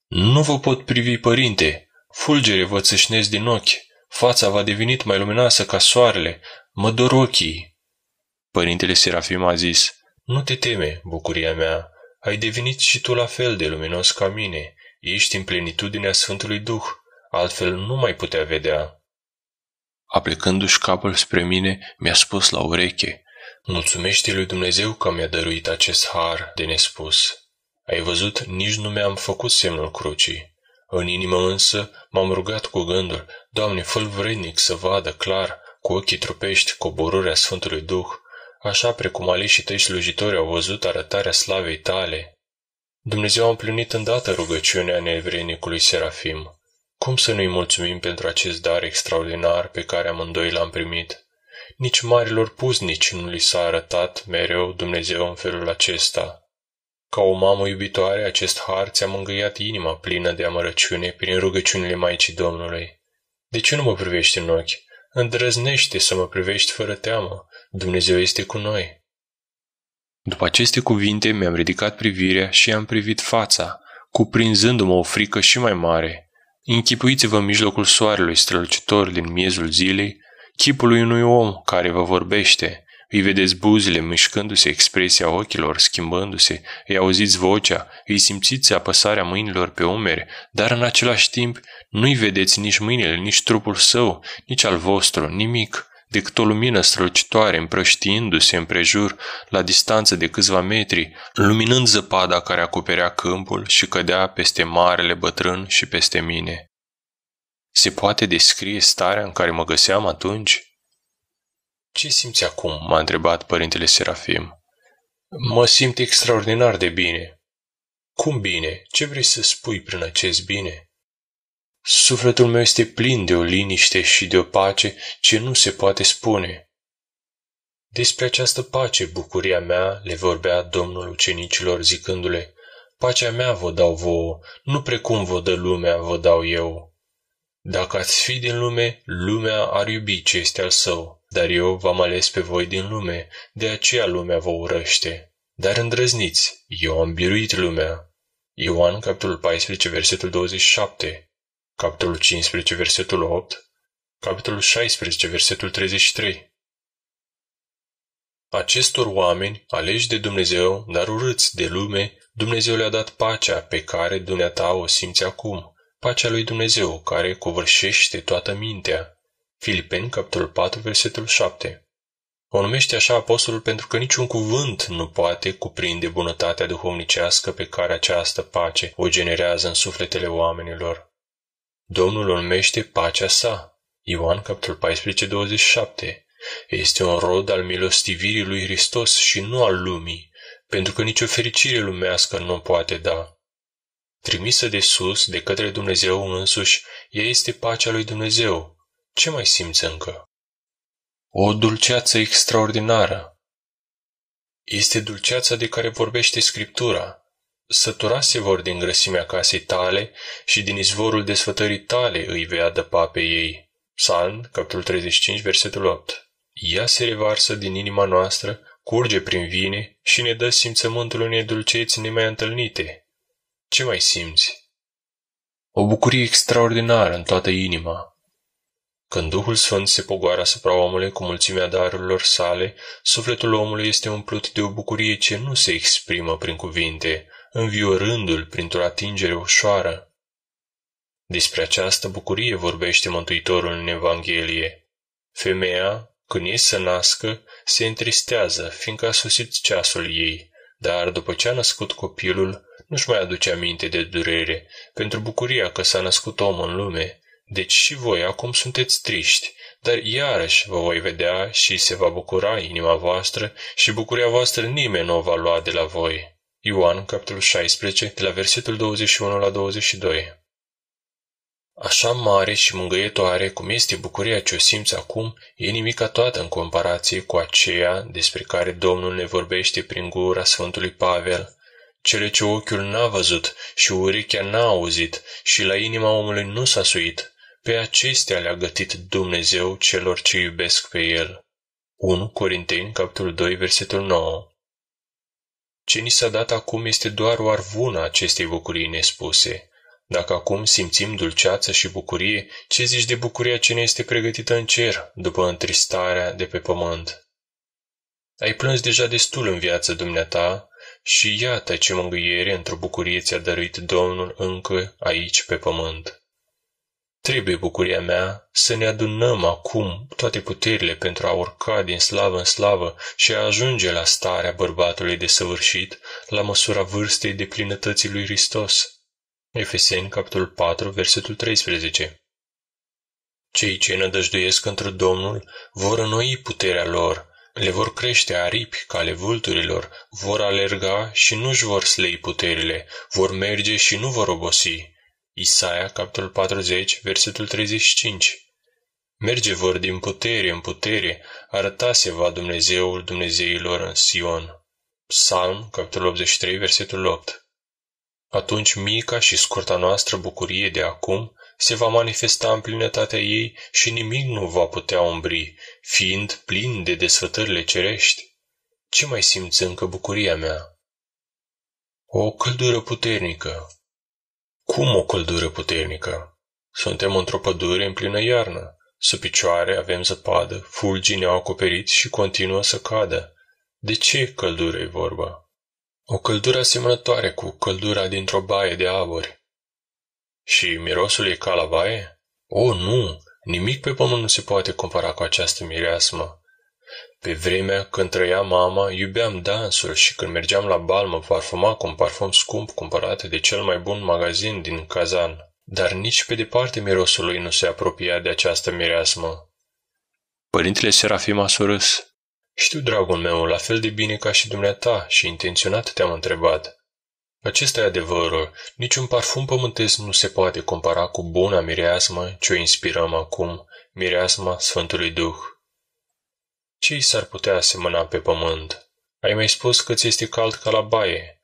Nu vă pot privi, părinte. Fulgere vă țâșnesc din ochi. Fața v-a devenit mai luminoasă ca soarele. Mă dor ochii. Părintele Serafim a zis: nu te teme, bucuria mea. Ai devenit și tu la fel de luminos ca mine. Ești în plenitudinea Sfântului Duh. Altfel nu mai putea vedea. Aplecându-și capul spre mine, mi-a spus la ureche: mulțumește lui Dumnezeu că mi-a dăruit acest har de nespus. Ai văzut, nici nu mi-am făcut semnul crucii. În inimă însă m-am rugat cu gândul: Doamne, fă-l vrednic să vadă clar, cu ochii trupești, coborârea Sfântului Duh, așa precum aleșii tăi slujitori au văzut arătarea slavei tale. Dumnezeu a împlinit îndată rugăciunea nevrednicului Serafim. Cum să nu-i mulțumim pentru acest dar extraordinar pe care amândoi l-am primit? Nici marilor puznici nu li s-a arătat mereu Dumnezeu în felul acesta. Ca o mamă iubitoare, acest har ți-a mângâiat inima plină de amărăciune prin rugăciunile Maicii Domnului. De ce nu mă privești în ochi? Îndrăznește să mă privești fără teamă. Dumnezeu este cu noi. După aceste cuvinte mi-am ridicat privirea și am privit fața, cuprinzându-mă o frică și mai mare. Închipuiți-vă în mijlocul soarelui strălucitor din miezul zilei, chipul unui om care vă vorbește. Îi vedeți buzele mișcându-se, expresia ochilor schimbându-se, îi auziți vocea, îi simțiți apăsarea mâinilor pe umeri, dar în același timp nu-i vedeți nici mâinile, nici trupul său, nici al vostru, nimic, decât o lumină strălucitoare împrăștiindu-se împrejur la distanță de câțiva metri, luminând zăpada care acoperea câmpul și cădea peste marele bătrân și peste mine. Se poate descrie starea în care mă găseam atunci? Ce simți acum? M-a întrebat părintele Serafim. Mă simt extraordinar de bine. Cum bine? Ce vrei să spui prin acest bine? Sufletul meu este plin de o liniște și de o pace ce nu se poate spune. Despre această pace, bucuria mea, le vorbea Domnul ucenicilor zicându-le: pacea mea vă dau vouă, nu precum vă dă lumea, vă dau eu. Dacă ați fi din lume, lumea ar iubi ce este al său, dar eu v-am ales pe voi din lume, de aceea lumea vă urăște. Dar îndrăzniți, eu am biruit lumea. Ioan, capitolul 14, versetul 27, capitolul 15, versetul 8, capitolul 16, versetul 33. Acestor oameni, aleși de Dumnezeu, dar urâți de lume, Dumnezeu le-a dat pacea pe care dumneata o simți acum, pacea lui Dumnezeu, care covârșește toată mintea. Filipeni, capitolul 4, versetul 7. O numește așa apostolul pentru că niciun cuvânt nu poate cuprinde bunătatea duhovnicească pe care această pace o generează în sufletele oamenilor. Domnul o numește pacea sa. Ioan, capitolul 14, 27. Este un rod al milostivirii lui Hristos și nu al lumii, pentru că nicio fericire lumească nu poate da. Trimisă de sus, de către Dumnezeu însuși, ea este pacea lui Dumnezeu. Ce mai simți încă? O dulceață extraordinară. Este dulceața de care vorbește Scriptura. Săturase vor din grăsimea casei tale și din izvorul desfătării tale îi vei adăpa pe ei. Psalm, capitolul 35, versetul 8. Ea se revarsă din inima noastră, curge prin vine și ne dă simțământul unei dulceți nemai întâlnite. Ce mai simți? O bucurie extraordinară în toată inima. Când Duhul Sfânt se pogoară asupra omului cu mulțimea darurilor sale, sufletul omului este umplut de o bucurie ce nu se exprimă prin cuvinte, înviorându-l printr-o atingere ușoară. Despre această bucurie vorbește Mântuitorul în Evanghelie. Femeia, când e să nască, se întristează, fiindcă a sosit ceasul ei, dar după ce a născut copilul, nu-și mai aduce aminte de durere, pentru bucuria că s-a născut om în lume. Deci și voi acum sunteți triști, dar iarăși vă voi vedea și se va bucura inima voastră și bucuria voastră nimeni nu o va lua de la voi. Ioan, capitolul 16, de la versetul 21 la 22. Așa mare și mângâietoare cum este bucuria ce o simți acum, e nimica toată în comparație cu aceea despre care Domnul ne vorbește prin gura Sfântului Pavel. Cele ce ochiul n-a văzut și urechea n-a auzit și la inima omului nu s-a suit, pe acestea le-a gătit Dumnezeu celor ce iubesc pe El. 1 Corinteni, capitolul 2, versetul 9. Ce ni s-a dat acum este doar o arvună acestei bucurii nespuse. Dacă acum simțim dulceață și bucurie, ce zici de bucuria ce ne este pregătită în cer, după întristarea de pe pământ? Ai plâns deja destul în viața dumneata și iată ce mângâiere într-o bucurie ți-a dăruit Domnul încă aici pe pământ. Trebuie, bucuria mea, să ne adunăm acum toate puterile pentru a urca din slavă în slavă și a ajunge la starea bărbatului desăvârșit, la măsura vârstei de plinătății lui Hristos. Efeseni, capitolul 4, versetul 13. Cei ce nădăjduiesc într Domnul vor înnoi puterea lor, le vor crește aripi ca ale vulturilor, vor alerga și nu-și vor slei puterile, vor merge și nu vor obosi. Isaia, capitolul 40, versetul 35. Merge vor din putere în putere, arătase va Dumnezeul Dumnezeilor în Sion. Psalm, capitolul 83, versetul 8. Atunci mica și scurta noastră bucurie de acum se va manifesta în plinătatea ei și nimic nu va putea umbri, fiind plin de desfătările cerești. Ce mai simți încă, bucuria mea? O căldură puternică. Cum o căldură puternică? Suntem într-o pădure în plină iarnă. Sub picioare avem zăpadă, fulgii ne-au acoperit și continuă să cadă. De ce căldură e vorba? O căldură asemănătoare cu căldura dintr-o baie de aburi. Și mirosul e ca la baie? O, nu! Nimic pe pământ nu se poate compara cu această mireasmă. Pe vremea când trăia mama, iubeam dansul și când mergeam la bal mă parfuma cu un parfum scump cumpărat de cel mai bun magazin din Kazan. Dar nici pe departe mirosul lui nu se apropia de această mireasmă. Părintele Serafim a surâs. Știu, dragul meu, la fel de bine ca și dumneata și intenționat te-am întrebat. Acesta e adevărul, niciun parfum pământesc nu se poate compara cu buna mireasmă ce o inspirăm acum, mireasma Sfântului Duh. Ce i s-ar putea asemăna pe pământ? Ai mai spus că ți este cald ca la baie,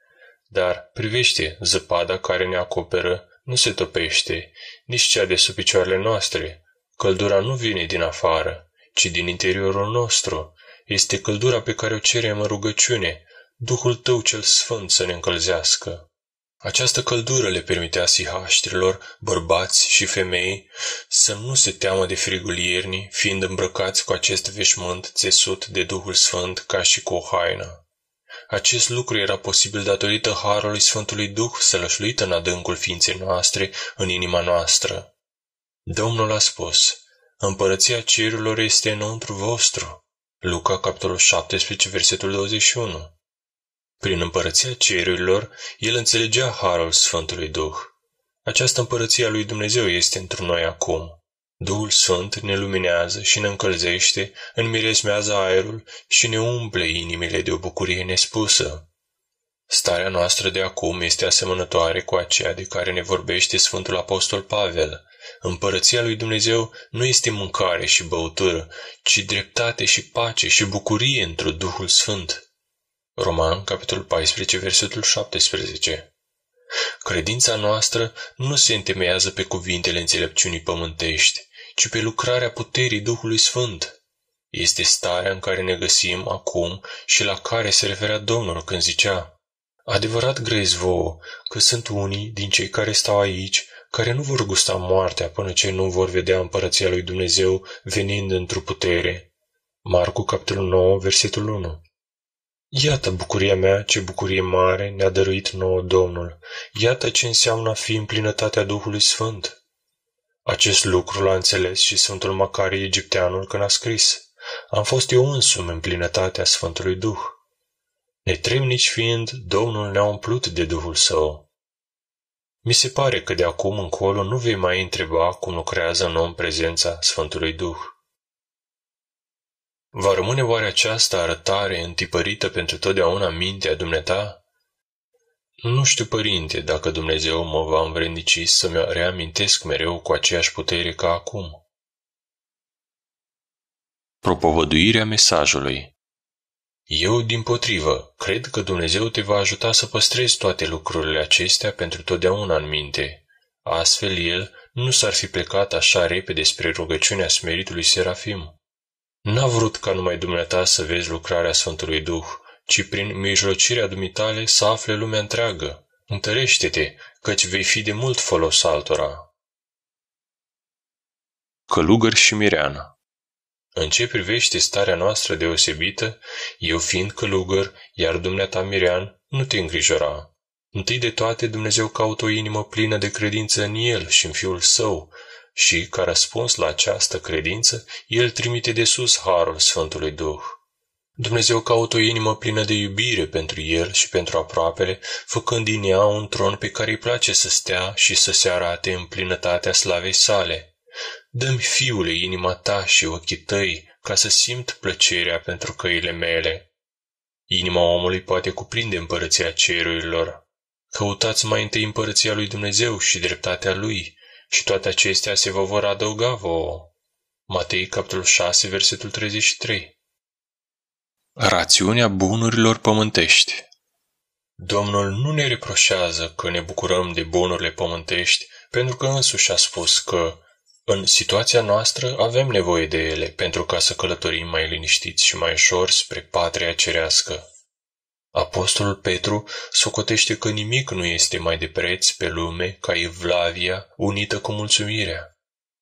dar privește, zăpada care ne acoperă nu se topește, nici cea de sub picioarele noastre. Căldura nu vine din afară, ci din interiorul nostru. Este căldura pe care o cerem în rugăciune, Duhul tău cel sfânt să ne încălzească. Această căldură le permitea sihaștrilor, bărbați și femei, să nu se teamă de frigul iernii, fiind îmbrăcați cu acest veșmânt țesut de Duhul Sfânt ca și cu o haină. Acest lucru era posibil datorită harului Sfântului Duh sălășluit în adâncul ființei noastre, în inima noastră. Domnul a spus, Împărăția cerurilor este înăuntru vostru. Luca, capitolul 17, versetul 21. Prin împărăția cerurilor, el înțelegea harul Sfântului Duh. Această împărăție a lui Dumnezeu este într noi acum. Duhul Sfânt ne luminează și ne încălzește, înmiresmează aerul și ne umple inimile de o bucurie nespusă. Starea noastră de acum este asemănătoare cu aceea de care ne vorbește Sfântul Apostol Pavel. Împărăția lui Dumnezeu nu este mâncare și băutură, ci dreptate și pace și bucurie într-o Duhul Sfânt. Roman, capitolul 14, versetul 17. Credința noastră nu se întemeiază pe cuvintele înțelepciunii pământești, ci pe lucrarea puterii Duhului Sfânt. Este starea în care ne găsim acum și la care se referea Domnul când zicea: adevărat grezi vouă că sunt unii din cei care stau aici care nu vor gusta moartea până ce nu vor vedea împărăția lui Dumnezeu venind într-o putere. Marcu, capitolul 9, versetul 1. Iată bucuria mea, ce bucurie mare ne-a dăruit nouă Domnul. Iată ce înseamnă a fi în plinătatea Duhului Sfânt. Acest lucru l-a înțeles și Sfântul Macarie Egipteanul când a scris: am fost eu însumi în plinătatea Sfântului Duh. Netrebnici fiind, Domnul ne-a umplut de Duhul Său. Mi se pare că de acum încolo nu vei mai întreba cum lucrează în om prezența Sfântului Duh. Va rămâne oare această arătare întipărită pentru totdeauna în mintea dumneata? Nu știu, Părinte, dacă Dumnezeu mă va învrednici să-mi reamintesc mereu cu aceeași putere ca acum. Propovăduirea mesajului. Eu, dimpotrivă, cred că Dumnezeu te va ajuta să păstrezi toate lucrurile acestea pentru totdeauna în minte. Astfel, El nu s-ar fi plecat așa repede spre rugăciunea smeritului Serafim. N-a vrut ca numai dumneata să vezi lucrarea Sfântului Duh, ci prin mijlocirea dumitale să afle lumea întreagă. Întărește-te, căci vei fi de mult folos altora. Călugăr și mireană. În ce privește starea noastră deosebită, eu fiind călugăr, iar dumneata mirean, nu te îngrijora. Întâi de toate, Dumnezeu caută o inimă plină de credință în El și în Fiul Său, și, ca răspuns la această credință, El trimite de sus harul Sfântului Duh. Dumnezeu caută o inimă plină de iubire pentru El și pentru aproapele, făcând din ea un tron pe care îi place să stea și să se arate în plinătatea slavei sale. Dă-mi, Fiule, inima ta și ochii tăi, ca să simt plăcerea pentru căile mele. Inima omului poate cuprinde împărăția cerurilor. Căutați mai întâi împărăția lui Dumnezeu și dreptatea Lui, și toate acestea se vă vor adăuga vouă. Matei, capitolul 6, versetul 33. Rațiunea bunurilor pământești. Domnul nu ne reproșează că ne bucurăm de bunurile pământești, pentru că însuși a spus că în situația noastră avem nevoie de ele pentru ca să călătorim mai liniștiți și mai ușor spre patria cerească. Apostolul Petru socotește că nimic nu este mai de preț pe lume ca evlavia unită cu mulțumirea.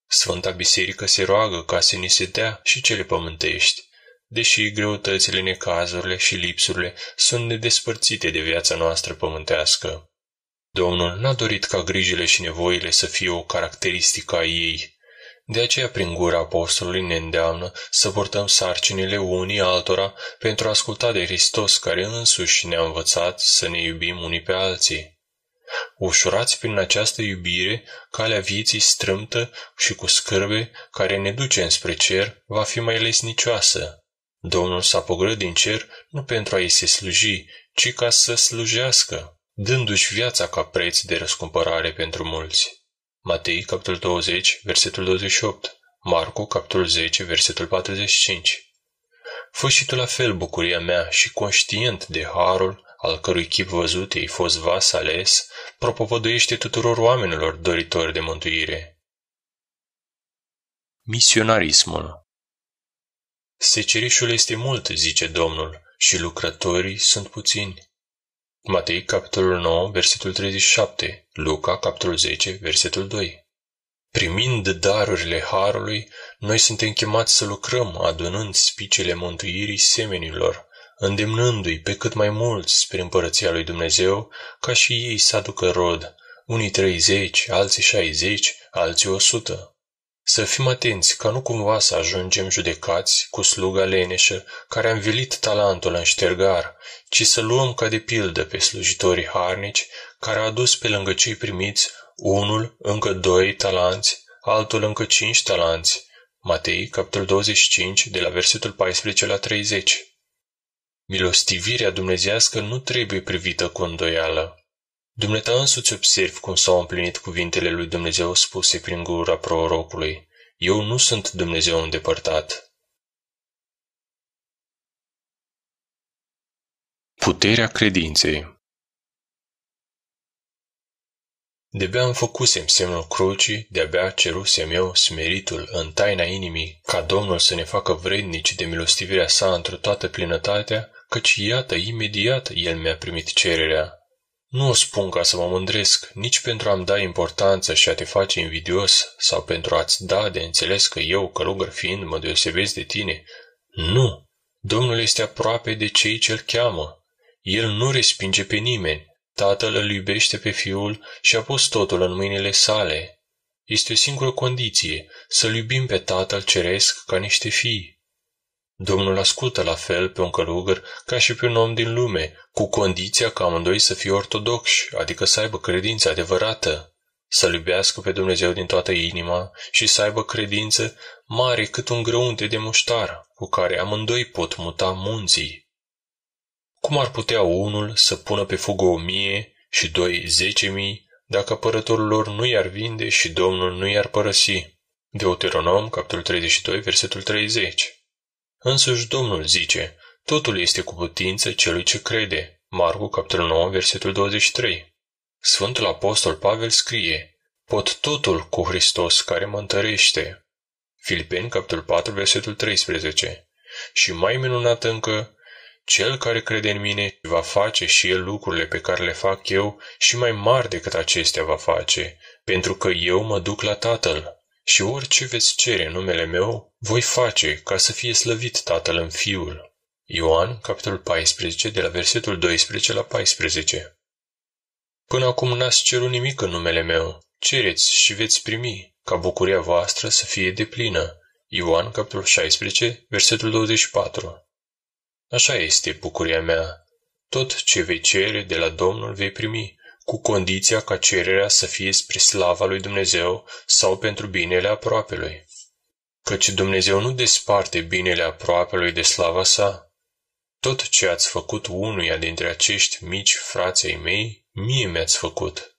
Sfânta Biserică se roagă ca să ni se dea și cele pământești, deși greutățile, necazurile și lipsurile sunt nedespărțite de viața noastră pământească. Domnul n-a dorit ca grijile și nevoile să fie o caracteristică a ei. De aceea, prin gura apostolului ne îndeamnă să purtăm sarcinile unii altora pentru a asculta de Hristos, care însuși ne-a învățat să ne iubim unii pe alții. Ușurați prin această iubire, calea vieții strâmtă și cu scârbe, care ne duce înspre cer, va fi mai lesnicioasă. Domnul s-a pogorât din cer nu pentru a-i se sluji, ci ca să slujească, dându-și viața ca preț de răscumpărare pentru mulți. Matei, capitolul 20, versetul 28, Marcu, capitolul 10, versetul 45. Fă și tu la fel, bucuria mea, și conștient de harul, al cărui chip văzut ei fost vas ales, propovăduiește tuturor oamenilor doritori de mântuire. Misionarismul. Secerișul este mult, zice Domnul, și lucrătorii sunt puțini. Matei, capitolul 9, versetul 37, Luca, capitolul 10, versetul 2. Primind darurile harului, noi suntem chemați să lucrăm, adunând spicele mântuirii semenilor, îndemnându-i pe cât mai mulți spre împărăția lui Dumnezeu, ca și ei să aducă rod, unii 30, alții 60, alții 100. Să fim atenți ca nu cumva să ajungem judecați cu sluga leneșă care a învelit talentul în ștergar, ci să luăm ca de pildă pe slujitorii harnici care a adus pe lângă cei primiți unul încă 2 talanți, altul încă 5 talanți. Matei, capitolul 25, de la versetul 14 la 30. Milostivirea dumnezeiască nu trebuie privită cu îndoială. Dumneata însuți observi cum s-au împlinit cuvintele lui Dumnezeu spuse prin gura prorocului. Eu nu sunt Dumnezeu îndepărtat. Puterea credinței. De-abia îmi făcusem semnul crucii, de-abia cerusem eu smeritul în taina inimii, ca Domnul să ne facă vrednici de milostivirea sa într-o toată plinătatea, căci iată, imediat El mi-a primit cererea. Nu o spun ca să mă mândresc, nici pentru a-mi da importanță și a te face invidios, sau pentru a-ți da de înțeles că eu, călugăr fiind, mă deosebesc de tine. Nu! Domnul este aproape de cei ce-L cheamă. El nu respinge pe nimeni. Tatăl îl iubește pe Fiul și a pus totul în mâinile sale. Este o singură condiție, să-L iubim pe Tatăl Ceresc ca niște fii. Domnul ascultă la fel pe un călugăr ca și pe un om din lume, cu condiția ca amândoi să fie ortodoxi, adică să aibă credință adevărată, să-L iubească pe Dumnezeu din toată inima și să aibă credință mare cât un grăunte de muștar, cu care amândoi pot muta munții. Cum ar putea unul să pună pe fugă 1000 și 2 10.000, dacă apărătorul lor nu i-ar vinde și Domnul nu i-ar părăsi? Deuteronom, capitolul 32, versetul 30. Însuși Domnul zice, totul este cu putință celui ce crede. Marcu, capitolul 9, versetul 23. Sfântul Apostol Pavel scrie, pot totul cu Hristos care mă întărește. Filipeni, capitolul 4, versetul 13. Și mai minunat încă, cel care crede în mine va face și el lucrurile pe care le fac eu și mai mari decât acestea va face, pentru că eu mă duc la Tatăl. Și orice veți cere în numele meu, voi face ca să fie slăvit Tatăl în Fiul. Ioan, capitolul 14, de la versetul 12 la 14. Până acum n-ați cerut nimic în numele meu, cereți și veți primi, ca bucuria voastră să fie deplină. Ioan, capitolul 16, versetul 24. Așa este bucuria mea. Tot ce vei cere de la Domnul vei primi, cu condiția ca cererea să fie spre slava lui Dumnezeu sau pentru binele aproapelui. Căci Dumnezeu nu desparte binele aproapelui de slava sa. Tot ce ați făcut unuia dintre acești mici frați ai mei, mie mi-ați făcut.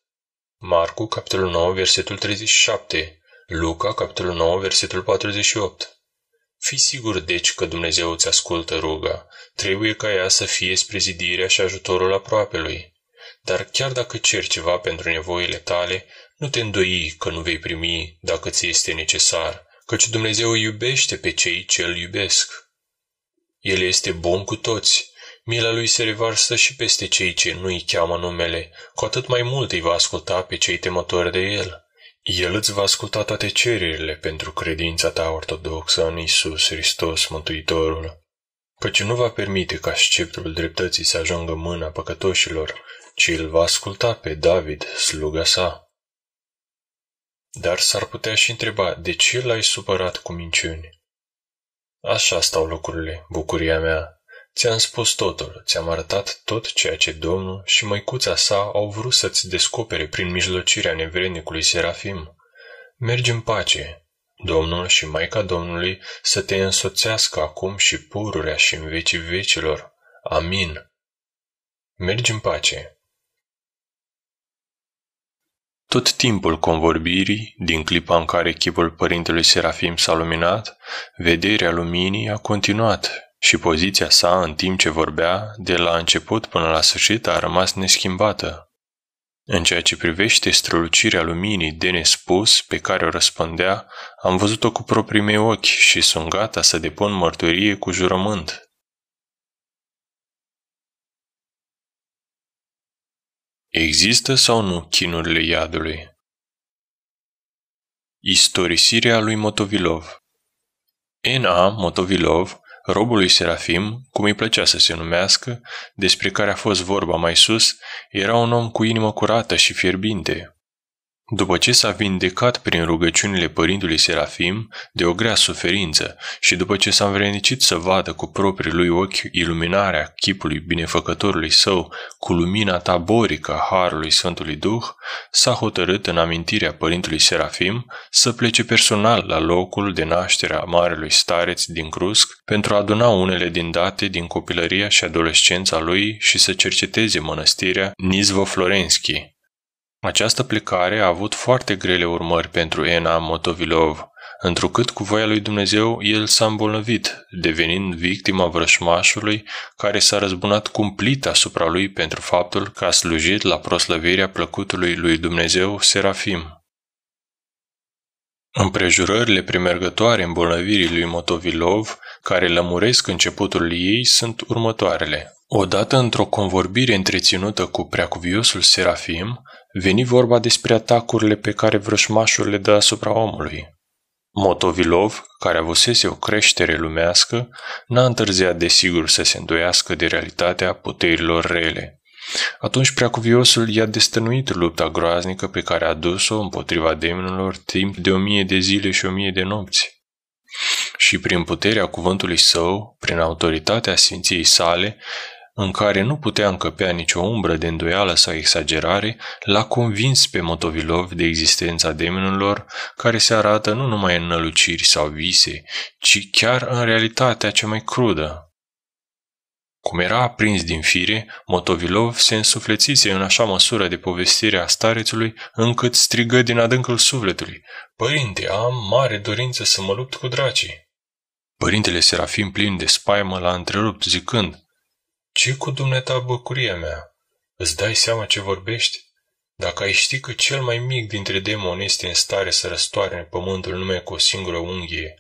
Marcu, capitolul 9, versetul 37, Luca, capitolul 9, versetul 48. Fii sigur, deci, că Dumnezeu îți ascultă ruga, trebuie ca ea să fie spre zidirea și ajutorul aproapelui. Dar chiar dacă ceri ceva pentru nevoile tale, nu te îndoi că nu vei primi dacă ți este necesar, căci Dumnezeu îi iubește pe cei ce îl iubesc. El este bun cu toți, mila lui se revarsă și peste cei ce nu îi cheamă numele, cu atât mai mult îi va asculta pe cei temători de el. El îți va asculta toate cererile pentru credința ta ortodoxă în Iisus Hristos Mântuitorul, căci nu va permite ca sceptrul dreptății să ajungă în mâna păcătoșilor, ci îl va asculta pe David, sluga sa. Dar s-ar putea și întreba, de ce l-ai supărat cu minciuni? Așa stau lucrurile, bucuria mea. Ți-am spus totul, ți-am arătat tot ceea ce Domnul și măicuța sa au vrut să-ți descopere prin mijlocirea nevrednicului Serafim. Mergi în pace. Domnul și Maica Domnului să te însoțească acum și pururea și în vecii vecilor. Amin. Mergi în pace. Tot timpul convorbirii, din clipa în care chipul părintelui Serafim s-a luminat, vederea luminii a continuat și poziția sa, în timp ce vorbea, de la început până la sfârșit a rămas neschimbată. În ceea ce privește strălucirea luminii de nespus pe care o răspândea, am văzut-o cu proprii mei ochi și sunt gata să depun mărturie cu jurământ. Există sau nu chinurile iadului? Istorisirea lui Motovilov. N.A. Motovilov, robul lui Serafim, cum îi plăcea să se numească, despre care a fost vorba mai sus, era un om cu inimă curată și fierbinte. După ce s-a vindecat prin rugăciunile părintelui Serafim de o grea suferință și după ce s-a învrednicit să vadă cu proprii lui ochi iluminarea chipului binefăcătorului său cu lumina taborică a Harului Sfântului Duh, s-a hotărât în amintirea părintelui Serafim să plece personal la locul de naștere a marelui stareț din Crusc pentru a aduna unele din date din copilăria și adolescența lui și să cerceteze mănăstirea Nizvo-Florenski. Această plecare a avut foarte grele urmări pentru Ena Motovilov, întrucât cu voia lui Dumnezeu el s-a îmbolnăvit, devenind victima vrășmașului care s-a răzbunat cumplit asupra lui pentru faptul că a slujit la proslăvirea plăcutului lui Dumnezeu Serafim. Împrejurările premergătoare îmbolnăvirii lui Motovilov, care lămuresc începutul ei, sunt următoarele. Odată, într-o convorbire întreținută cu preacuviosul Serafim, veni vorba despre atacurile pe care vrășmașul le dă asupra omului. Motovilov, care avusese o creștere lumească, n-a întârziat desigur să se îndoiască de realitatea puterilor rele. Atunci preacuviosul i-a destănuit lupta groaznică pe care a dus-o împotriva demonilor timp de 1000 de zile și 1000 de nopți. Și prin puterea cuvântului său, prin autoritatea sfinției sale, în care nu putea încăpea nicio umbră de îndoială sau exagerare, l-a convins pe Motovilov de existența demonilor care se arată nu numai în năluciri sau vise, ci chiar în realitatea cea mai crudă. Cum era aprins din fire, Motovilov se însuflețise în așa măsură de povestirea starețului, încât strigă din adâncul sufletului: „Părinte, am mare dorință să mă lupt cu dracii." Părintele Serafim, plin de spaimă, l-a întrerupt zicând: „Ce cu dumneata, bucuria mea? Îți dai seama ce vorbești? Dacă ai ști că cel mai mic dintre demoni este în stare să răstoarne pământul numai cu o singură unghie,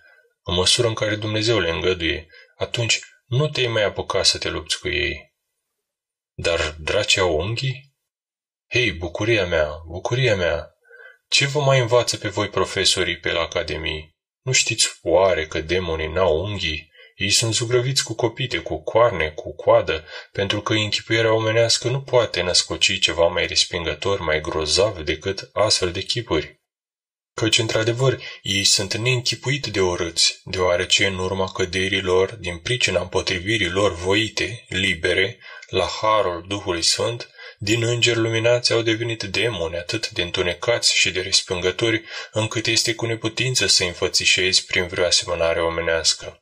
în măsură în care Dumnezeu le îngăduie, atunci nu te-ai mai apuca să te lupți cu ei." „Dar dracii au unghii?" „Hei, bucuria mea, ce vă mai învață pe voi profesorii pe la Academie? Nu știți oare că demonii n-au unghii? Ei sunt zugrăviți cu copite, cu coarne, cu coadă, pentru că închipuirea omenească nu poate născoci ceva mai respingător, mai grozav decât astfel de chipuri. Căci, într-adevăr, ei sunt neînchipuit de urâți, deoarece în urma căderii lor, din pricina împotrivirii lor voite, libere, la harul Duhului Sfânt, din îngeri luminați au devenit demoni atât de întunecați și de respingători, încât este cu neputință să înfățișezi prin vreo asemănare omenească.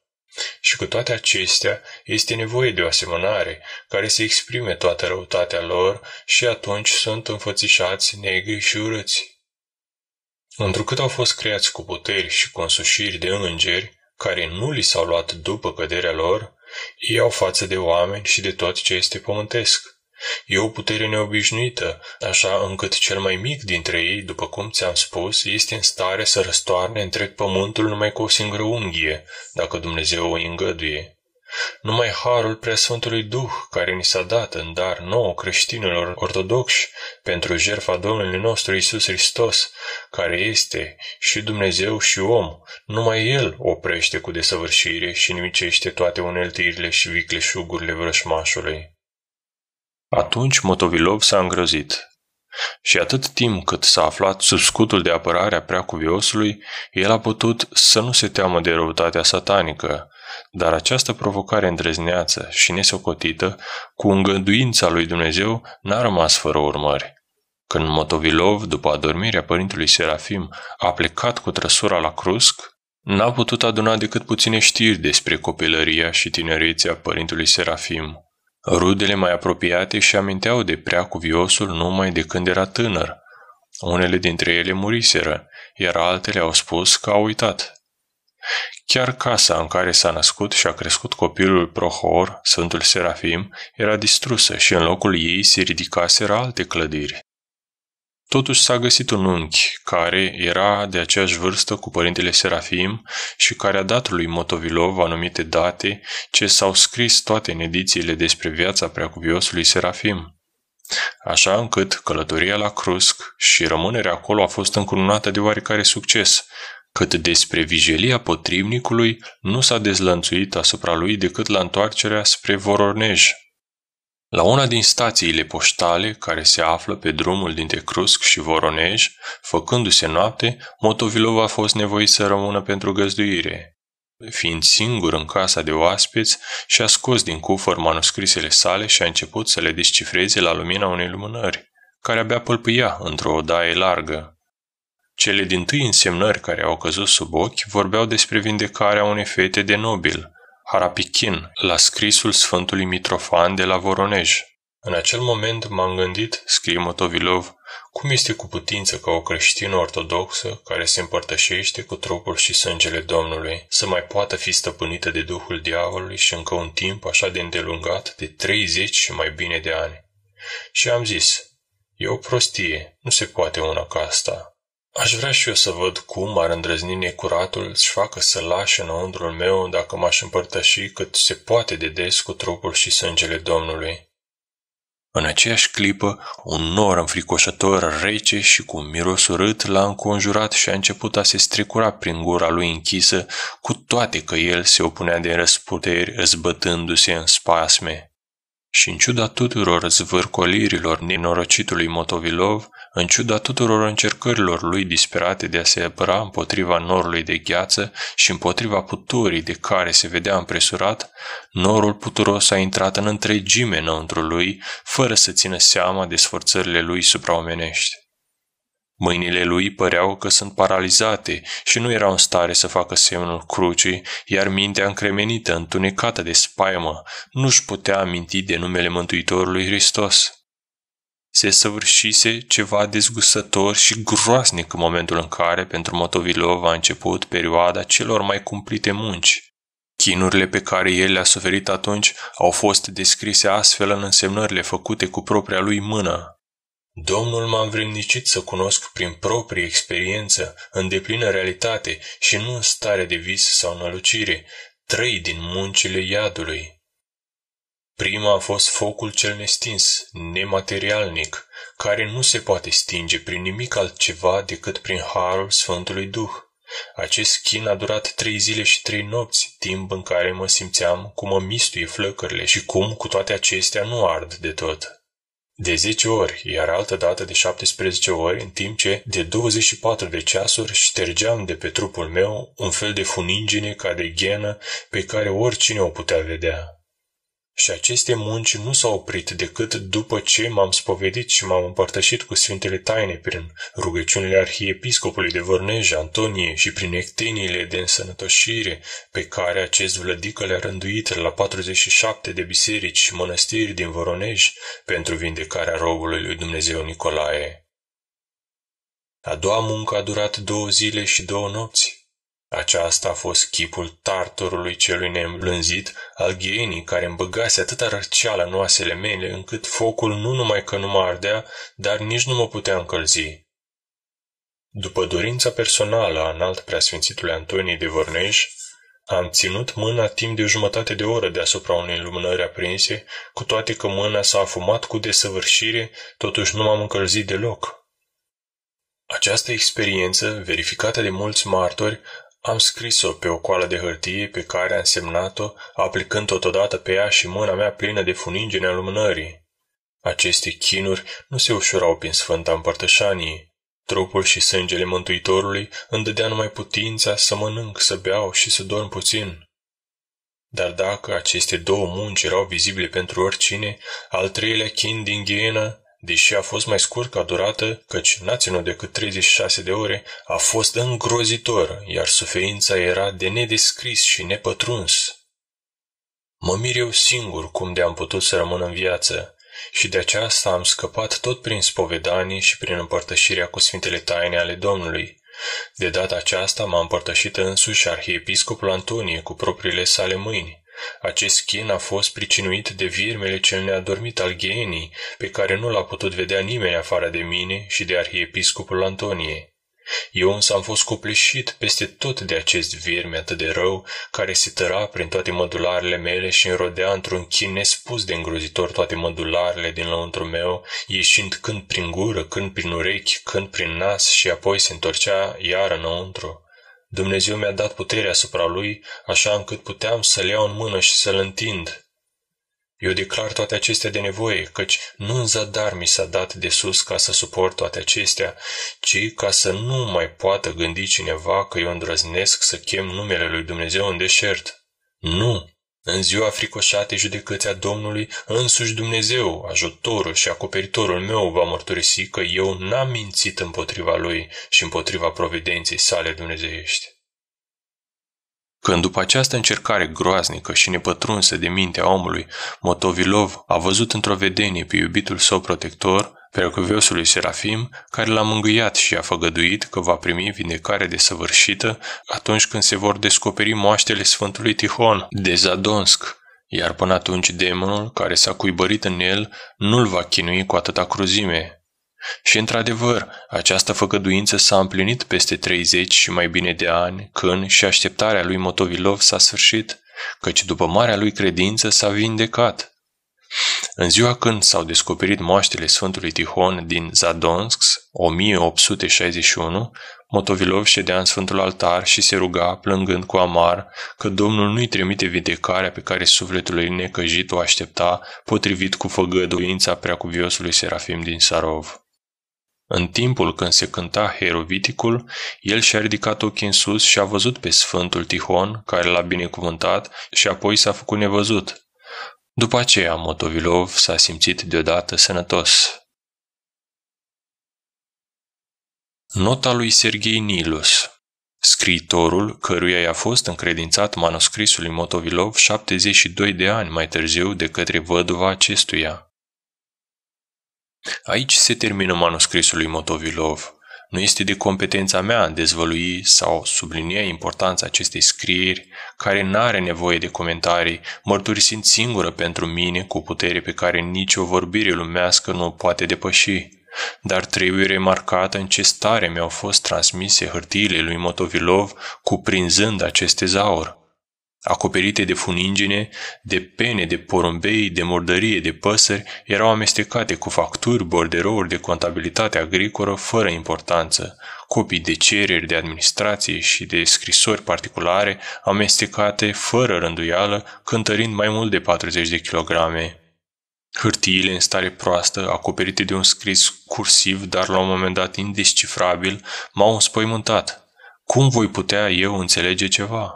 Și cu toate acestea, este nevoie de o asemănare care să exprime toată răutatea lor și atunci sunt înfățișați negri și urâți. Întrucât au fost creați cu puteri și cu însușiri de îngeri, care nu li s-au luat după căderea lor, ei au față de oameni și de tot ce este pământesc. E o putere neobișnuită, așa încât cel mai mic dintre ei, după cum ți-am spus, este în stare să răstoarne întreg pământul numai cu o singură unghie, dacă Dumnezeu o îngăduie. Numai harul Preasfântului Duh, care ni s-a dat în dar nouă creștinilor ortodoxi pentru jertfa Domnului nostru Iisus Hristos, care este și Dumnezeu și om, numai El oprește cu desăvârșire și nimicește toate uneltirile și vicleșugurile vrășmașului. Atunci Motovilov s-a îngrozit. Și atât timp cât s-a aflat sub scutul de apărare a preacuviosului, el a putut să nu se teamă de răutatea satanică, dar această provocare îndrăzneață și nesocotită, cu îngăduința lui Dumnezeu, n-a rămas fără urmări. Când Motovilov, după adormirea părintelui Serafim, a plecat cu trăsura la Crusc, n-a putut aduna decât puține știri despre copilăria și tinerețea părintelui Serafim. Rudele mai apropiate și aminteau de preacuviosul numai de când era tânăr. Unele dintre ele muriseră, iar altele au spus că au uitat. Chiar casa în care s-a născut și a crescut copilul Prohor, Sfântul Serafim, era distrusă și în locul ei se ridicaseră alte clădiri. Totuși s-a găsit un unchi care era de aceeași vârstă cu părintele Serafim și care a dat lui Motovilov anumite date ce s-au scris toate în edițiile despre viața preacuviosului Serafim. Așa încât călătoria la Crusc și rămânerea acolo a fost încununată de oarecare succes, cât despre vijelia potrivnicului nu s-a dezlănțuit asupra lui decât la întoarcerea spre Voronej. La una din stațiile poștale, care se află pe drumul dintre Crusc și Voronej, făcându-se noapte, Motovilov a fost nevoit să rămână pentru găzduire. Fiind singur în casa de oaspeți, și-a scos din cufăr manuscrisele sale și a început să le descifreze la lumina unei lumânări, care abia pălpâia într-o odaie largă. Cele dintâi însemnări care au căzut sub ochi vorbeau despre vindecarea unei fete de nobil, Harapichin, la scrisul Sfântului Mitrofan de la Voronej. În acel moment m-am gândit, scrie Motovilov, cum este cu putință ca o creștină ortodoxă care se împărtășește cu trupul și sângele Domnului să mai poată fi stăpânită de duhul diavolului și încă un timp așa de îndelungat, de 30 și mai bine de ani. Și am zis, e o prostie, nu se poate una ca asta. Aș vrea și eu să văd cum ar îndrăzni necuratul să facă să lașe înăuntrul meu dacă m-aș împărtăși cât se poate de des cu trupul și sângele Domnului. În aceeași clipă, un nor înfricoșător, rece și cu un miros urât l-a înconjurat și a început a se strecura prin gura lui închisă, cu toate că el se opunea de răsputeri, zbătându-se în spasme. Și în ciuda tuturor zvârcolirilor nenorocitului Motovilov, în ciuda tuturor încercărilor lui disperate de a se apăra împotriva norului de gheață și împotriva puturii de care se vedea împresurat, norul puturos a intrat în întregime înăuntru lui, fără să țină seama de sforțările lui supraomenești. Mâinile lui păreau că sunt paralizate și nu erau în stare să facă semnul crucii, iar mintea încremenită, întunecată de spaimă, nu-și putea aminti de numele Mântuitorului Hristos. Se săvârșise ceva dezgustător și groaznic în momentul în care, pentru Motovilov, a început perioada celor mai cumplite munci. Chinurile pe care el le-a suferit atunci au fost descrise astfel în însemnările făcute cu propria lui mână. Domnul m-a învrednicit să cunosc prin proprie experiență, în deplină realitate și nu în stare de vis sau nălucire, 3 din muncile iadului. Prima a fost focul cel nestins, nematerialnic, care nu se poate stinge prin nimic altceva decât prin harul Sfântului Duh. Acest chin a durat 3 zile și 3 nopți, timp în care mă simțeam cum mă mistuie flăcările și cum, cu toate acestea, nu ard de tot. De 10 ori, iar altădată de 17 ori, în timp ce de 24 de ceasuri ștergeam de pe trupul meu un fel de funingine ca de ghenă pe care oricine o putea vedea. Și aceste munci nu s-au oprit decât după ce m-am spovedit și m-am împărtășit cu Sfintele Taine prin rugăciunile arhiepiscopului de Voronej, Antonie, și prin ecteniile de însănătoșire pe care acest vlădică le-a rânduit la 47 de biserici și mănăstiri din Voronej pentru vindecarea robului lui Dumnezeu Nicolae. A doua muncă a durat 2 zile și 2 nopți. Aceasta a fost chipul tartorului celui neîmblânzit, al ghienii care îmi băgase atâta răceală în oasele mele, încât focul nu numai că nu mă ardea, dar nici nu mă putea încălzi. După dorința personală a înalt preasfințitului Antonie de Voronej, am ținut mâna timp de 1/2 de oră deasupra unei lumânări aprinse, cu toate că mâna s-a afumat cu desăvârșire, totuși nu m-am încălzit deloc. Această experiență, verificată de mulți martori, am scris-o pe o coală de hârtie pe care am semnat-o, aplicând totodată pe ea și mâna mea plină de funingene a lumânării. Aceste chinuri nu se ușurau prin Sfânta Împărtășanie. Trupul și sângele Mântuitorului îmi dădea numai putința să mănânc, să beau și să dorm puțin. Dar dacă aceste 2 munci erau vizibile pentru oricine, al 3-lea chin din ghienă, deși a fost mai scurt ca durată, căci n-a ținut decât 36 de ore, a fost îngrozitor, iar suferința era de nedescris și nepătruns. Mă mir eu singur cum de am putut să rămân în viață, și de aceasta am scăpat tot prin spovedanie și prin împărtășirea cu Sfintele Taine ale Domnului. De data aceasta m-a împărtășit însuși arhiepiscopul Antonie cu propriile sale mâini. Acest chin a fost pricinuit de virmele cel neadormit al ghienii, pe care nu l-a putut vedea nimeni afară de mine și de arhiepiscopul Antonie. Eu însă am fost copleșit peste tot de acest virme atât de rău, care se tăra prin toate mădularele mele și înrodea într-un chin nespus de îngrozitor toate mădularele din lăuntru meu, ieșind când prin gură, când prin urechi, când prin nas și apoi se întorcea iar înăuntru. Dumnezeu mi-a dat puterea asupra lui, așa încât puteam să-l iau în mână și să-l întind. Eu declar toate acestea de nevoie, căci nu în zadar mi s-a dat de sus ca să suport toate acestea, ci ca să nu mai poată gândi cineva că eu îndrăznesc să chem numele lui Dumnezeu în deșert. Nu! În ziua fricoșatei judecății a Domnului, însuși Dumnezeu, ajutorul și acoperitorul meu, va mărturisi că eu n-am mințit împotriva lui și împotriva providenței sale dumnezeiești. Când după această încercare groaznică și nepătrunsă de mintea omului, Motovilov a văzut într-o vedenie pe iubitul său protector, preacuviosul lui Serafim, care l-a mângâiat și a făgăduit că va primi vindecare desăvârșită atunci când se vor descoperi moaștele Sfântului Tihon de Zadonsk, iar până atunci demonul care s-a cuibărit în el nu-l va chinui cu atâta cruzime. Și într-adevăr, această făgăduință s-a împlinit peste 30 și mai bine de ani, când și așteptarea lui Motovilov s-a sfârșit, căci după marea lui credință s-a vindecat. În ziua când s-au descoperit moaștele Sfântului Tihon din Zadonsk, 1861, Motovilov ședea în Sfântul Altar și se ruga, plângând cu amar, că Domnul nu-i trimite vindecarea pe care sufletul lui necăjit o aștepta, potrivit cu făgăduința preacuviosului Serafim din Sarov. În timpul când se cânta Hieroviticul, el și-a ridicat ochii în sus și a văzut pe Sfântul Tihon, care l-a binecuvântat, și apoi s-a făcut nevăzut. După aceea, Motovilov s-a simțit deodată sănătos. Nota lui Serghei Nilus, scriitorul căruia i-a fost încredințat manuscrisul lui Motovilov 72 de ani mai târziu de către văduva acestuia. Aici se termină manuscrisul lui Motovilov. Nu este de competența mea în dezvălui sau sublinia importanța acestei scrieri, care n-are nevoie de comentarii, mărturisind singură pentru mine cu putere pe care nicio vorbire lumească nu o poate depăși. Dar trebuie remarcată în ce stare mi-au fost transmise hârtiile lui Motovilov cuprinzând acest tezaur. Acoperite de funingine, de pene de porumbei, de murdărie de păsări, erau amestecate cu facturi, borderouri de contabilitate agricolă fără importanță, copii de cereri de administrație și de scrisori particulare amestecate fără rânduială, cântărind mai mult de 40 de kilograme. Hârtiile în stare proastă, acoperite de un scris cursiv, dar la un moment dat indescifrabil, m-au înspăimântat. Cum voi putea eu înțelege ceva?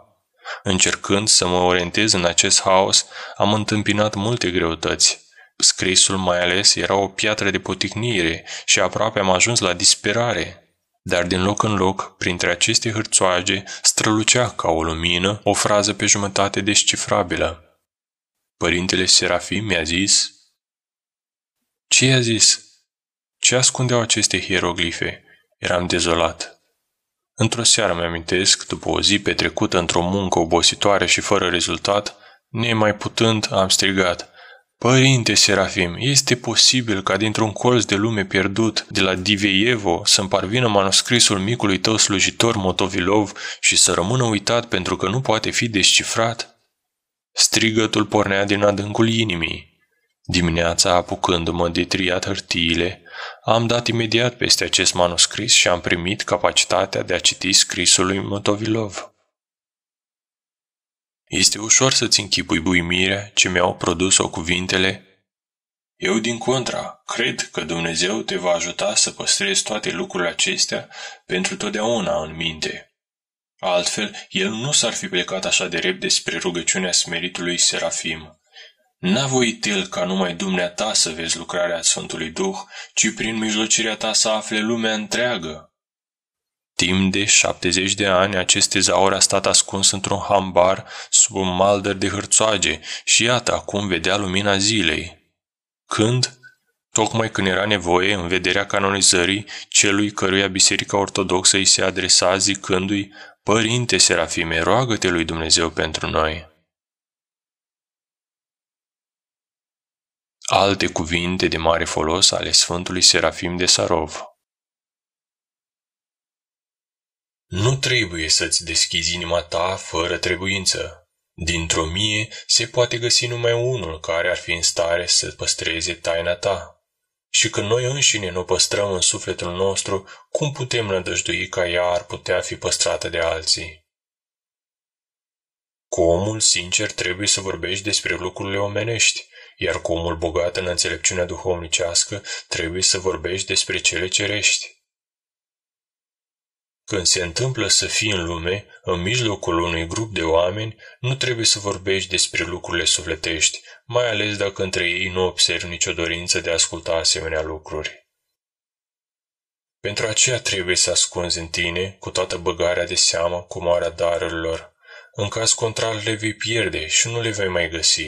Încercând să mă orientez în acest haos, am întâmpinat multe greutăți. Scrisul mai ales era o piatră de poticnire și aproape am ajuns la disperare. Dar din loc în loc, printre aceste hârțoage, strălucea ca o lumină o frază pe jumătate descifrabilă. Părintele Serafim mi-a zis: Ce i-a zis? Ce ascundeau aceste hieroglife? Eram dezolat. Într-o seară mi-amintesc, după o zi petrecută într-o muncă obositoare și fără rezultat, nemai putând, am strigat: Părinte Serafim, este posibil ca dintr-un colț de lume pierdut, de la Diveievo, să-mi parvină manuscrisul micului tău slujitor Motovilov și să rămână uitat pentru că nu poate fi descifrat? Strigătul pornea din adâncul inimii. Dimineața, apucându-mă de triat hârtiile, am dat imediat peste acest manuscris și am primit capacitatea de a citi scrisul lui Motovilov. Este ușor să-ți închipui buimirea ce mi-au produs-o cuvintele: Eu, din contra, cred că Dumnezeu te va ajuta să păstrezi toate lucrurile acestea pentru totdeauna în minte. Altfel, el nu s-ar fi plecat așa de repede spre rugăciunea smeritului Serafim. N-a voit el ca numai dumneata să vezi lucrarea Sfântului Duh, ci prin mijlocirea ta să afle lumea întreagă. Timp de 70 de ani, acest tezaur a stat ascuns într-un hambar sub un maldăr de hârțoage și iată acum vedea lumina zilei. Când? Tocmai când era nevoie, în vederea canonizării, celui căruia Biserica Ortodoxă îi se adresa zicându-i: Părinte Serafime, roagă-te lui Dumnezeu pentru noi. Alte cuvinte de mare folos ale Sfântului Serafim de Sarov. Nu trebuie să-ți deschizi inima ta fără trebuință. Dintr-o mie se poate găsi numai unul care ar fi în stare să păstreze taina ta. Și când noi înșine nu o păstrăm în sufletul nostru, cum putem nădăjdui ca ea ar putea fi păstrată de alții? Cu omul sincer trebuie să vorbești despre lucrurile omenești, iar cu omul bogat în înțelepciunea duhovnicească trebuie să vorbești despre cele cerești. Când se întâmplă să fii în lume, în mijlocul unui grup de oameni, nu trebuie să vorbești despre lucrurile sufletești, mai ales dacă între ei nu observi nicio dorință de a asculta asemenea lucruri. Pentru aceea trebuie să ascunzi în tine, cu toată băgarea de seamă, comoara darurilor. În caz contrar le vei pierde și nu le vei mai găsi.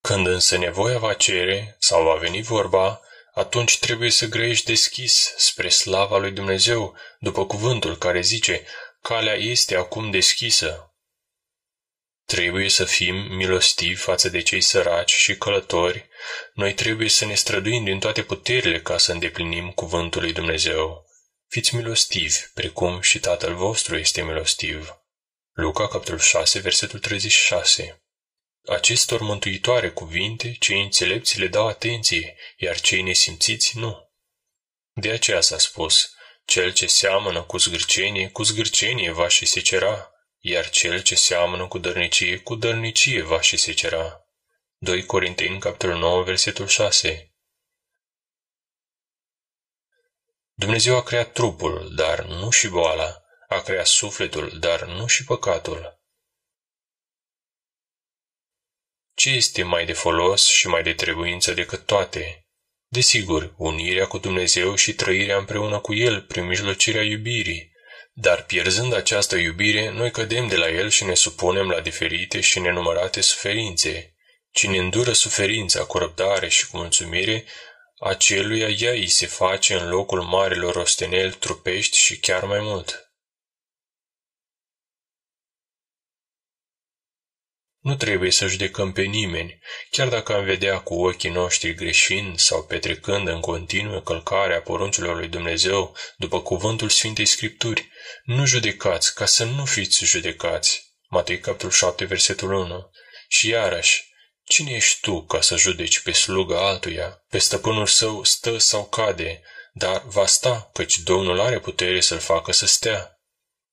Când însă nevoia va cere sau va veni vorba, atunci trebuie să grăiești deschis spre slava lui Dumnezeu, după cuvântul care zice, calea este acum deschisă. Trebuie să fim milostivi față de cei săraci și călători, noi trebuie să ne străduim din toate puterile ca să îndeplinim cuvântul lui Dumnezeu. Fiți milostivi, precum și Tatăl vostru este milostiv. Luca, capitolul 6, versetul 36. Acestor mântuitoare cuvinte, cei înțelepți le dau atenție, iar cei nesimțiți nu. De aceea s-a spus, cel ce seamănă cu zgârcenie va și secera, iar cel ce seamănă cu dărnicie va și secera. 2 Corinteni, capitolul 9, versetul 6. Dumnezeu a creat trupul, dar nu și boala, a creat sufletul, dar nu și păcatul. Ce este mai de folos și mai de trebuință decât toate? Desigur, unirea cu Dumnezeu și trăirea împreună cu El prin mijlocirea iubirii, dar pierzând această iubire, noi cădem de la El și ne supunem la diferite și nenumărate suferințe. Cine îndură suferința cu răbdare și cu mulțumire, aceluia ea îi se face în locul marilor osteneli trupești și chiar mai mult. Nu trebuie să judecăm pe nimeni, chiar dacă am vedea cu ochii noștri greșind sau petrecând în continuă călcarea poruncilor lui Dumnezeu după cuvântul Sfintei Scripturi. Nu judecați, ca să nu fiți judecați. Matei, capitolul 7, versetul 1. Și iarăși, cine ești tu ca să judeci pe sluga altuia? Pe stăpânul său stă sau cade, dar va sta, căci Domnul are putere să-l facă să stea.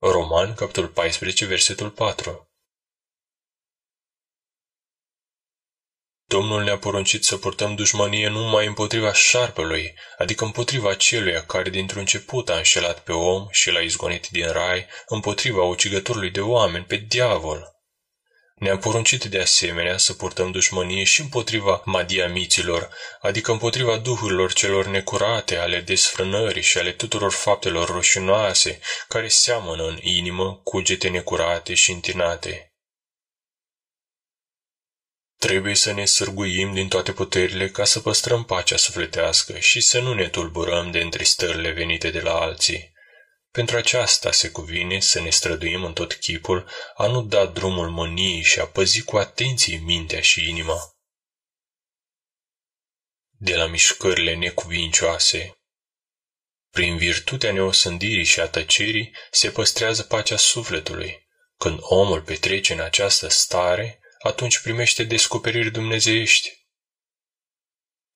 Romani, capitolul 14, versetul 4. Domnul ne-a poruncit să purtăm dușmănie numai împotriva șarpelui, adică împotriva celuia care dintr-un început a înșelat pe om și l-a izgonit din rai, împotriva ucigătorului de oameni, pe diavol. Ne-a poruncit de asemenea să purtăm dușmănie și împotriva madiamiților, adică împotriva duhurilor celor necurate, ale desfrânării și ale tuturor faptelor rușinoase, care seamănă în inimă cugete necurate și întinate. Trebuie să ne sârguim din toate puterile ca să păstrăm pacea sufletească și să nu ne tulburăm de întristările venite de la alții. Pentru aceasta se cuvine să ne străduim în tot chipul a nu da drumul mâniei și a păzi cu atenție mintea și inima de la mișcările necuvincioase. Prin virtutea neosândirii și a tăcerii se păstrează pacea sufletului. Când omul petrece în această stare, atunci primește descoperiri dumnezeiești.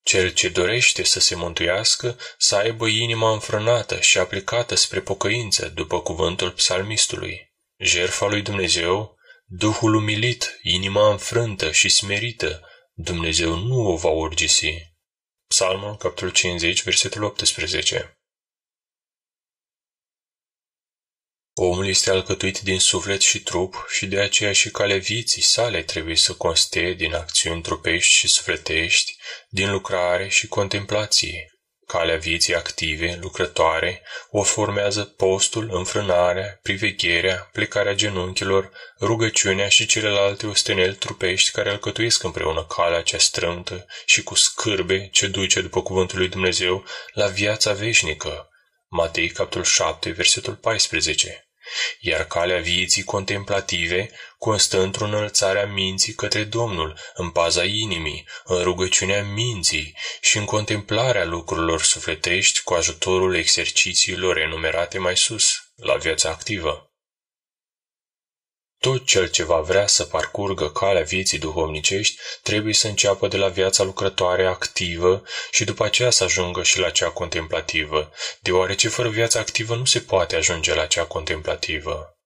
Cel ce dorește să se mântuiască, să aibă inima înfrânată și aplicată spre pocăință, după cuvântul psalmistului. Jertfa lui Dumnezeu, Duhul umilit, inima înfrântă și smerită, Dumnezeu nu o va urgisi. Psalmul, capitolul 50, versetul 18. Omul este alcătuit din suflet și trup și de aceea și calea vieții sale trebuie să conste din acțiuni trupești și sufletești, din lucrare și contemplație. Calea vieții active, lucrătoare, o formează postul, înfrânarea, privegherea, plecarea genunchilor, rugăciunea și celelalte osteneli trupești care alcătuiesc împreună calea cea strâmtă și cu scârbe ce duce după cuvântul lui Dumnezeu la viața veșnică. Matei, capitolul 7, versetul 14. Iar calea vieții contemplative constă într-o înălțare a minții către Domnul, în paza inimii, în rugăciunea minții și în contemplarea lucrurilor sufletești cu ajutorul exercițiilor enumerate mai sus, la viața activă. Tot cel ce va vrea să parcurgă calea vieții duhovnicești trebuie să înceapă de la viața lucrătoare activă și după aceea să ajungă și la cea contemplativă, deoarece fără viața activă nu se poate ajunge la cea contemplativă.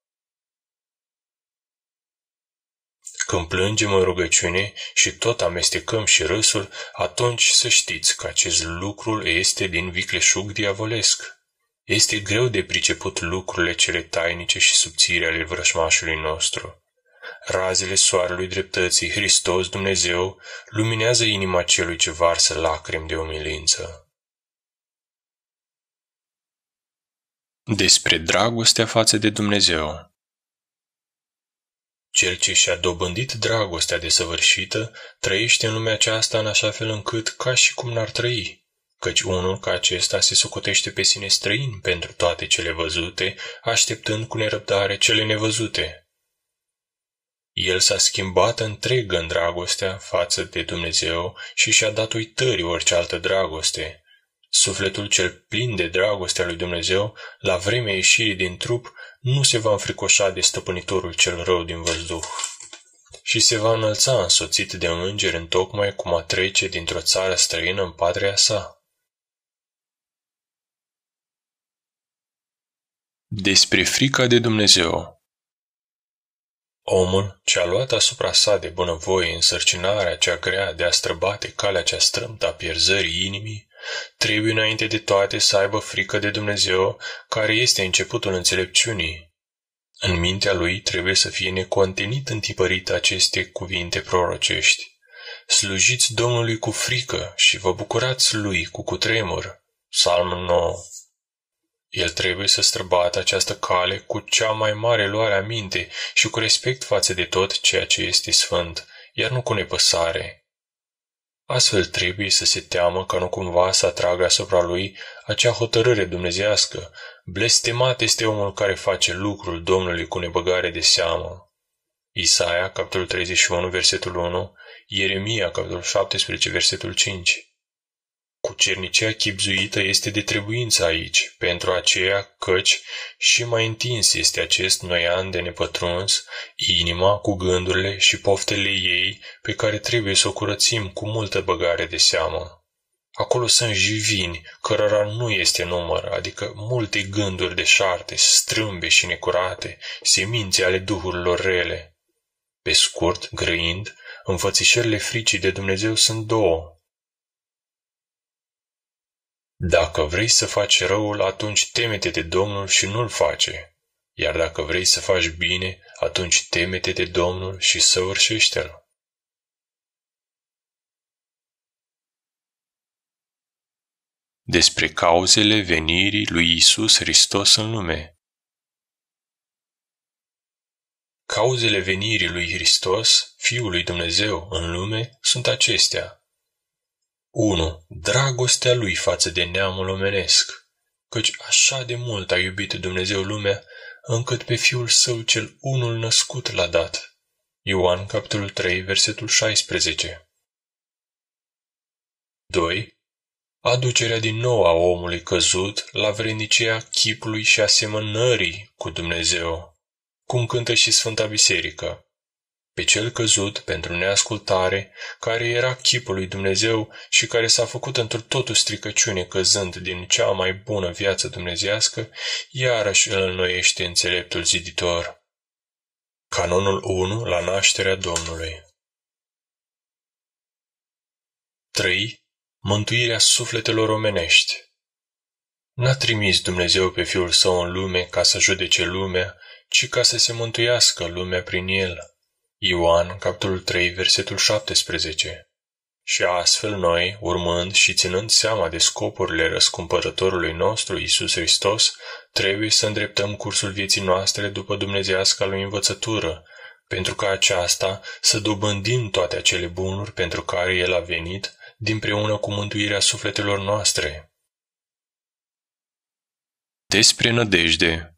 Când plângem în rugăciune și tot amestecăm și râsul, atunci să știți că acest lucru este din vicleșug diavolesc. Este greu de priceput lucrurile cele tainice și subțiri ale vrășmașului nostru. Razele soarelui dreptății, Hristos, Dumnezeu, luminează inima celui ce varsă lacrimi de umilință. Despre dragostea față de Dumnezeu. Cel ce și-a dobândit dragostea desăvârșită trăiește în lumea aceasta în așa fel încât ca și cum n-ar trăi, căci unul ca acesta se socotește pe sine străin pentru toate cele văzute, așteptând cu nerăbdare cele nevăzute. El s-a schimbat întreg în dragostea față de Dumnezeu și și-a dat uitării orice altă dragoste. Sufletul cel plin de dragostea lui Dumnezeu, la vremea ieșirii din trup, nu se va înfricoșa de stăpânitorul cel rău din văzduh și se va înălța însoțit de îngeri întocmai cum a trece dintr-o țară străină în patria sa. Despre frica de Dumnezeu. Omul ce-a luat asupra sa de bunăvoie însărcinarea cea grea de a străbate calea cea strâmtă a pierzării inimii, trebuie înainte de toate să aibă frică de Dumnezeu, care este începutul înțelepciunii. În mintea lui trebuie să fie necontenit întipărit aceste cuvinte prorocești. Slujiți Domnului cu frică și vă bucurați lui cu cutremur. Psalm 9. El trebuie să străbată această cale cu cea mai mare luare aminte și cu respect față de tot ceea ce este sfânt, iar nu cu nepăsare. Astfel trebuie să se teamă ca nu cumva să atragă asupra lui acea hotărâre dumnezeiască. Blestemat este omul care face lucrul Domnului cu nebăgare de seamă. Isaia, capitolul 31, versetul 1, Ieremia, capitolul 17, versetul 5. Cucernicia chibzuită este de trebuință aici, pentru aceea căci și mai întins este acest noian de nepătruns, inima cu gândurile și poftele ei, pe care trebuie să o curățim cu multă băgare de seamă. Acolo sunt jivini, cărora nu este număr, adică multe gânduri deșarte, strâmbe și necurate, semințe ale duhurilor rele. Pe scurt, grăind, înfățișările fricii de Dumnezeu sunt două. Dacă vrei să faci răul, atunci teme-te de Domnul și nu-l face. Iar dacă vrei să faci bine, atunci teme-te de Domnul și săvârșește-l. Despre cauzele venirii lui Isus Hristos în lume. Cauzele venirii lui Hristos, Fiul lui Dumnezeu, în lume, sunt acestea. 1. Dragostea lui față de neamul omenesc, căci așa de mult a iubit Dumnezeu lumea, încât pe Fiul Său cel unul născut l-a dat. Ioan, capitolul 3, versetul 16. 2. Aducerea din nou a omului căzut la vrednicia chipului și asemănării cu Dumnezeu, cum cântă și Sfânta Biserică. Pe cel căzut pentru neascultare, care era chipul lui Dumnezeu și care s-a făcut într totul stricăciune căzând din cea mai bună viață dumnezeiască, iarăși îl înnoiește înțeleptul ziditor. Canonul 1 la nașterea Domnului. 3. Mântuirea sufletelor omenești. N-a trimis Dumnezeu pe Fiul Său în lume ca să judece lumea, ci ca să se mântuiască lumea prin El. Ioan, capitolul 3, versetul 17. Și astfel noi, urmând și ținând seama de scopurile răscumpărătorului nostru, Iisus Hristos, trebuie să îndreptăm cursul vieții noastre după dumnezeiasca lui învățătură, pentru ca aceasta să dobândim toate acele bunuri pentru care El a venit, dinpreună cu mântuirea sufletelor noastre. Despre nădejde.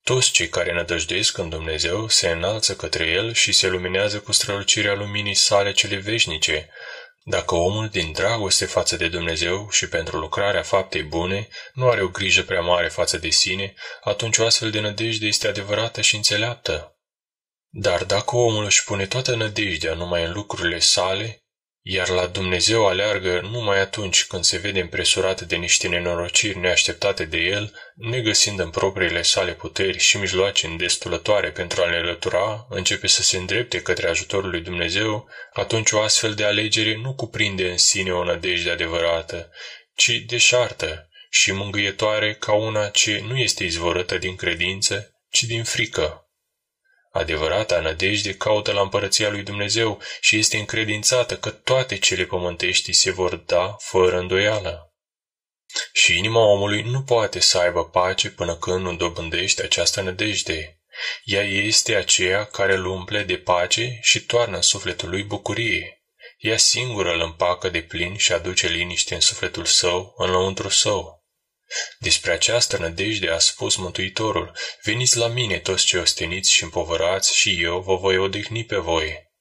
Toți cei care nădăjduiesc în Dumnezeu se înalță către El și se luminează cu strălucirea luminii sale cele veșnice. Dacă omul din dragoste față de Dumnezeu și pentru lucrarea faptei bune nu are o grijă prea mare față de sine, atunci o astfel de nădejde este adevărată și înțeleaptă. Dar dacă omul își pune toată nădejdea numai în lucrurile sale, iar la Dumnezeu aleargă numai atunci când se vede împresurat de niște nenorociri neașteptate de el, negăsind în propriile sale puteri și mijloace îndestulătoare pentru a le înlătura, începe să se îndrepte către ajutorul lui Dumnezeu, atunci o astfel de alegere nu cuprinde în sine o nădejde adevărată, ci deșartă și mângâietoare ca una ce nu este izvorâtă din credință, ci din frică. Adevărata nădejde caută la împărăția lui Dumnezeu și este încredințată că toate cele pământești se vor da fără îndoială. Și inima omului nu poate să aibă pace până când nu dobândește această nădejde. Ea este aceea care îl umple de pace și toarnă în sufletul lui bucurie. Ea singură îl împacă de plin și aduce liniște în sufletul său, în lăuntru său. Despre această nădejde a spus Mântuitorul: veniți la mine toți cei osteniți și împovărați și eu vă voi odihni pe voi.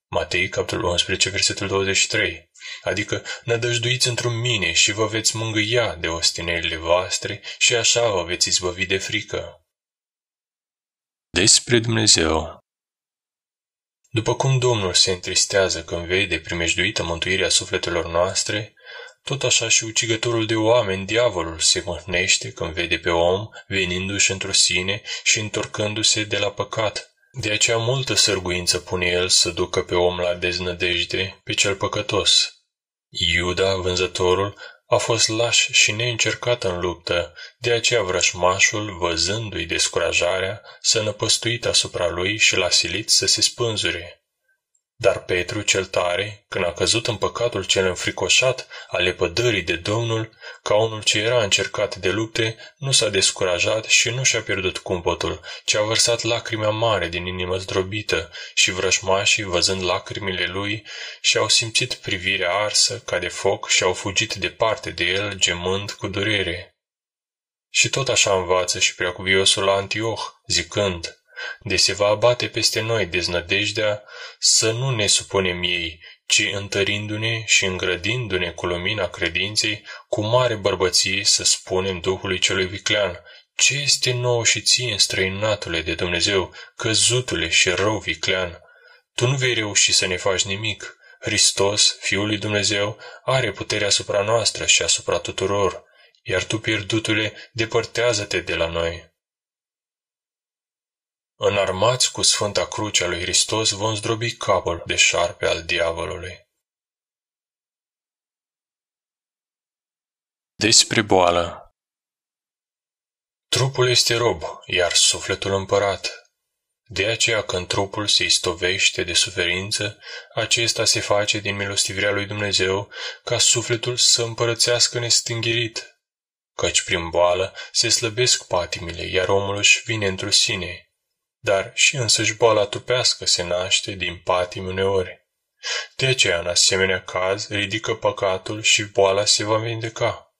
Matei, capitolul 11, versetul 23. Adică nădăjduiți într-un mine și vă veți mângâia de ostenerile voastre și așa vă veți izbăvi de frică. Despre Dumnezeu. După cum Domnul se întristează când vede primejduită mântuirea sufletelor noastre, tot așa și ucigătorul de oameni, diavolul, se mâhnește când vede pe om venindu-și într-o sine și întorcându-se de la păcat. De aceea multă sârguință pune el să ducă pe om la deznădejde, pe cel păcătos. Iuda, vânzătorul, a fost laș și neîncercat în luptă, de aceea vrășmașul, văzându-i descurajarea, s-a năpăstuit asupra lui și l-a silit să se spânzure. Dar Petru cel tare, când a căzut în păcatul cel înfricoșat al lepădării de Domnul, ca unul ce era încercat de lupte, nu s-a descurajat și nu și-a pierdut cumpătul, ci a vărsat lacrimea mare din inimă zdrobită și vrășmașii, văzând lacrimile lui, și-au simțit privirea arsă ca de foc și au fugit departe de el, gemând cu durere. Și tot așa învață și preacuviosul la Antioh, zicând: de se va abate peste noi deznădejdea, să nu ne supunem ei, ci întărindu-ne și îngrădindu-ne cu lumina credinței, cu mare bărbăție să spunem Duhului celui viclean: ce este nou și ție, înstrăinatule de Dumnezeu, căzutule și rău viclean? Tu nu vei reuși să ne faci nimic. Hristos, Fiul lui Dumnezeu, are puterea asupra noastră și asupra tuturor, iar tu, pierdutule, depărtează-te de la noi. Înarmați cu Sfânta Cruce a lui Hristos vom zdrobi capul de șarpe al diavolului. Despre boală. Trupul este rob, iar sufletul împărat. De aceea când trupul se istovește de suferință, acesta se face din milostivirea lui Dumnezeu, ca sufletul să împărățească nestângerit. Căci prin boală se slăbesc patimile, iar omul își vine într-o sine. Dar și însăși boala trupească se naște din patimi uneori. De aceea, în asemenea caz, ridică păcatul și boala se va vindeca.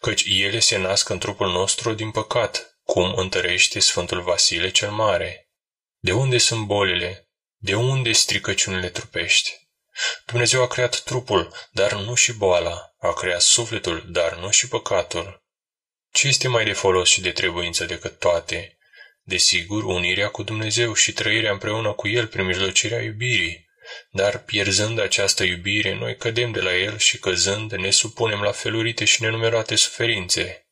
Căci ele se nasc în trupul nostru din păcat, cum întărește Sfântul Vasile cel Mare. De unde sunt bolile? De unde stricăciunile trupești? Dumnezeu a creat trupul, dar nu și boala, a creat sufletul, dar nu și păcatul. Ce este mai de folos și de trebuință decât toate? Desigur, unirea cu Dumnezeu și trăirea împreună cu El prin mijlocirea iubirii, dar pierzând această iubire, noi cădem de la El și căzând ne supunem la felurite și nenumerate suferințe.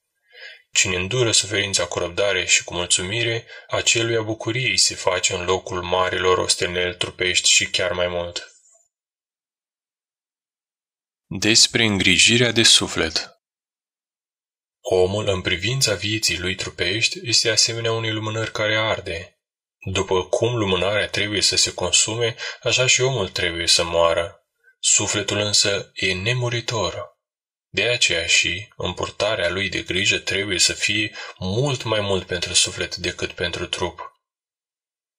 Cine îndură suferința cu răbdare și cu mulțumire, aceluia bucuriei se face în locul marilor osteneli trupești și chiar mai mult. Despre îngrijirea de suflet. Omul, în privința vieții lui trupești, este asemenea unei lumânări care arde. După cum lumânarea trebuie să se consume, așa și omul trebuie să moară. Sufletul însă e nemuritor. De aceea și, în purtarea lui de grijă trebuie să fie mult mai mult pentru suflet decât pentru trup.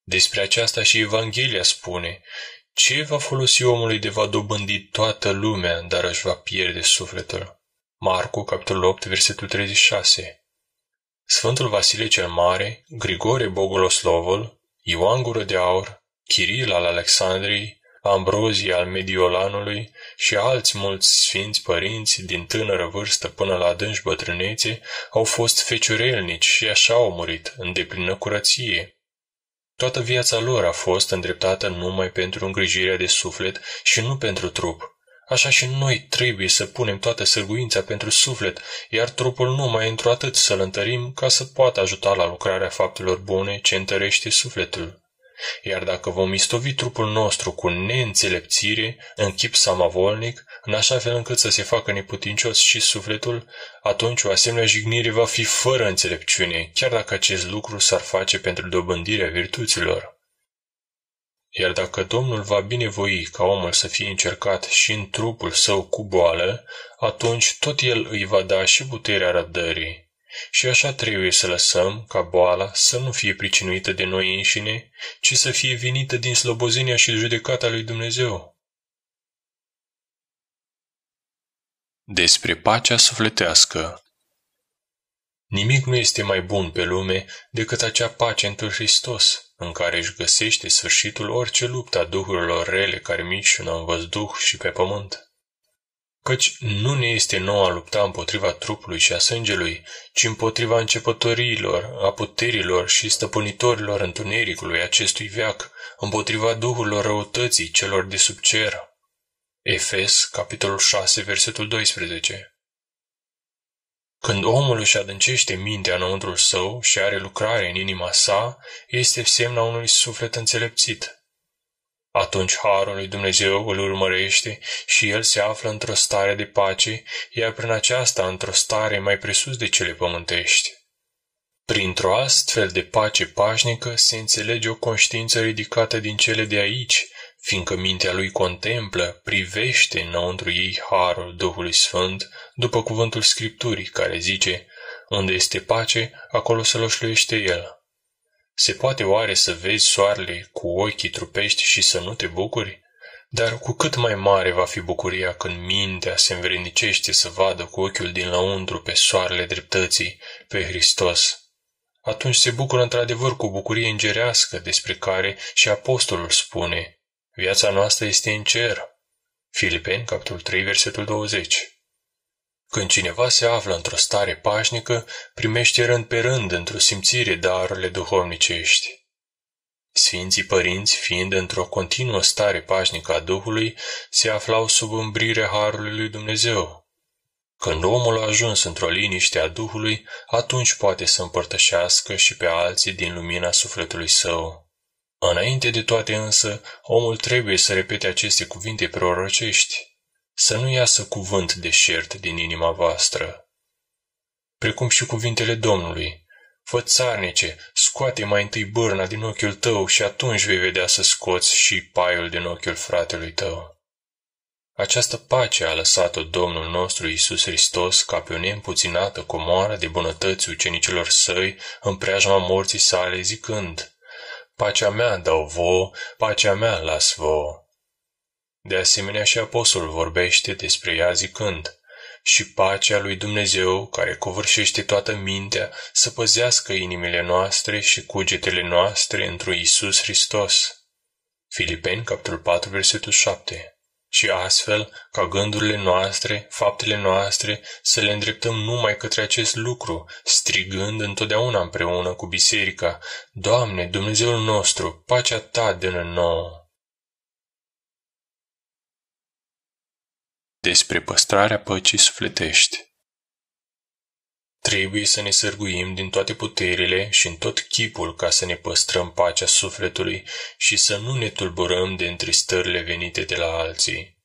Despre aceasta și Evanghelia spune: ce va folosi omului de va dobândi toată lumea, dar își va pierde sufletul? Marcu, capitolul 8, versetul 36. Sfântul Vasile cel Mare, Grigore Bogoloslovul, Ioan Gură de Aur, Chiril al Alexandriei, Ambrozie al Mediolanului și alți mulți sfinți părinți din tânără vârstă până la adânci bătrânețe au fost feciorelnici și așa au murit, în deplină curăție. Toată viața lor a fost îndreptată numai pentru îngrijirea de suflet și nu pentru trup, așa și noi trebuie să punem toată sârguința pentru suflet, iar trupul numai într-atât să-l întărim ca să poată ajuta la lucrarea faptelor bune ce întărește sufletul. Iar dacă vom istovi trupul nostru cu neînțelepțire, în chip samavolnic, în așa fel încât să se facă neputincios și sufletul, atunci o asemenea jignire va fi fără înțelepciune, chiar dacă acest lucru s-ar face pentru dobândirea virtuților. Iar dacă Domnul va binevoi ca omul să fie încercat și în trupul său cu boală, atunci tot El îi va da și puterea răbdării. Și așa trebuie să lăsăm ca boala să nu fie pricinuită de noi înșine, ci să fie vinită din slobozenia și judecata lui Dumnezeu. Despre pacea sufletească. Nimic nu este mai bun pe lume decât acea pace într Hristos, în care își găsește sfârșitul orice luptă a duhurilor rele care mișună în văzduh și pe pământ. Căci nu ne este nouă a lupta împotriva trupului și a sângelui, ci împotriva începătorilor, a puterilor și stăpânitorilor întunericului acestui veac, împotriva duhurilor răutății celor de sub cer. Efes, capitolul 6, versetul 12. Când omul își adâncește mintea înăuntrul său și are lucrare în inima sa, este semna unui suflet înțelepțit. Atunci harul lui Dumnezeu îl urmărește și el se află într-o stare de pace, iar prin aceasta într-o stare mai presus de cele pământești. Printr-o astfel de pace pașnică se înțelege o conștiință ridicată din cele de aici, fiindcă mintea lui contemplă, privește înăuntru ei harul Duhului Sfânt, după cuvântul Scripturii, care zice, unde este pace, acolo se loșluiește el. Se poate oare să vezi soarele cu ochii trupești și să nu te bucuri? Dar cu cât mai mare va fi bucuria când mintea se învrednicește să vadă cu ochiul din lăuntru pe soarele dreptății, pe Hristos. Atunci se bucură într-adevăr cu bucurie îngerească despre care și apostolul spune, viața noastră este în cer. Filipeni, capitolul 3, versetul 20. Când cineva se află într-o stare pașnică, primește rând pe rând într-o simțire darurile duhovnicești. Sfinții părinți, fiind într-o continuă stare pașnică a Duhului, se aflau sub umbrirea harului lui Dumnezeu. Când omul a ajuns într-o liniște a Duhului, atunci poate să împărtășească și pe alții din lumina sufletului său. Înainte de toate însă, omul trebuie să repete aceste cuvinte prorocești. Să nu iasă cuvânt deșert din inima voastră. Precum și cuvintele Domnului, fățarnice, scoate mai întâi bârna din ochiul tău și atunci vei vedea să scoți și paiul din ochiul fratelui tău. Această pace a lăsat-o Domnul nostru Iisus Hristos ca pe o neîmpuținată comoară de bunătăți ucenicilor săi în preajma morții sale zicând, pacea mea dau vouă, pacea mea las vouă. De asemenea și apostolul vorbește despre ea zicând, și pacea lui Dumnezeu, care covârșește toată mintea, să păzească inimile noastre și cugetele noastre într-un Iisus Hristos. Filipeni, capitolul 4, versetul 7. Și astfel, ca gândurile noastre, faptele noastre, să le îndreptăm numai către acest lucru, strigând întotdeauna împreună cu biserica, Doamne, Dumnezeul nostru, pacea Ta dă-ne nouă. Despre păstrarea păcii sufletești. Trebuie să ne sârguim din toate puterile și în tot chipul ca să ne păstrăm pacea sufletului și să nu ne tulburăm de întristările venite de la alții.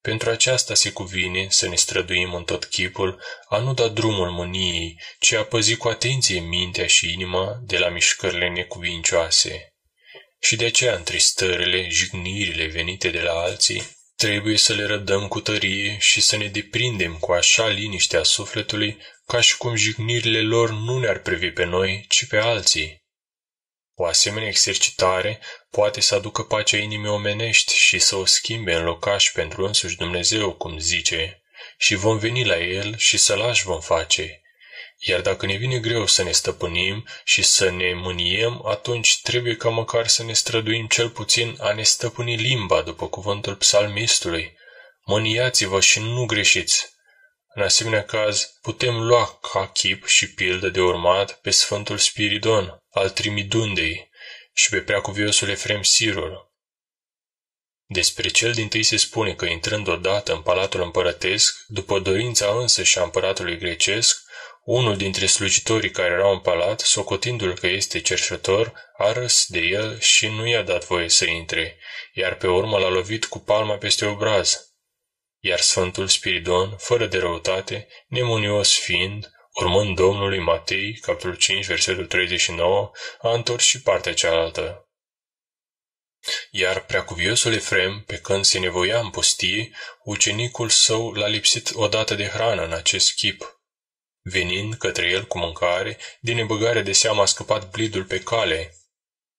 Pentru aceasta se cuvine să ne străduim în tot chipul a nu da drumul mâniei, ci a păzi cu atenție mintea și inima de la mișcările necuvincioase. Și de aceea întristările, jignirile venite de la alții, trebuie să le răbdăm cu tărie și să ne deprindem cu așa liniștea sufletului, ca și cum jignirile lor nu ne-ar privi pe noi, ci pe alții. O asemenea exercitare poate să aducă pacea inimii omenești și să o schimbe în locaș pentru însuși Dumnezeu, cum zice, și vom veni la El și să-L vom face. Iar dacă ne vine greu să ne stăpânim și să ne mâniem, atunci trebuie ca măcar să ne străduim cel puțin a ne stăpâni limba, după cuvântul psalmistului. Mâniați-vă și nu greșiți. În asemenea caz, putem lua ca chip și pildă de urmat pe Sfântul Spiridon, al Trimidundei, și pe preacuviosul Efrem Sirul. Despre cel dintâi se spune că intrând odată în palatul împărătesc, după dorința însă și a împăratului grecesc, unul dintre slujitorii care erau în palat, socotindu-l că este cerșător, a râs de el și nu i-a dat voie să intre, iar pe urmă l-a lovit cu palma peste obraz. Iar Sfântul Spiridon, fără de răutate, nemânios fiind, urmând Domnului Matei, capitolul 5, versetul 39, a întors și partea cealaltă. Iar preacuviosul Efrem, pe când se nevoia în pustie, ucenicul său l-a lipsit odată de hrană în acest chip. Venind către el cu mâncare, din nebăgare de seamă a scăpat blidul pe cale.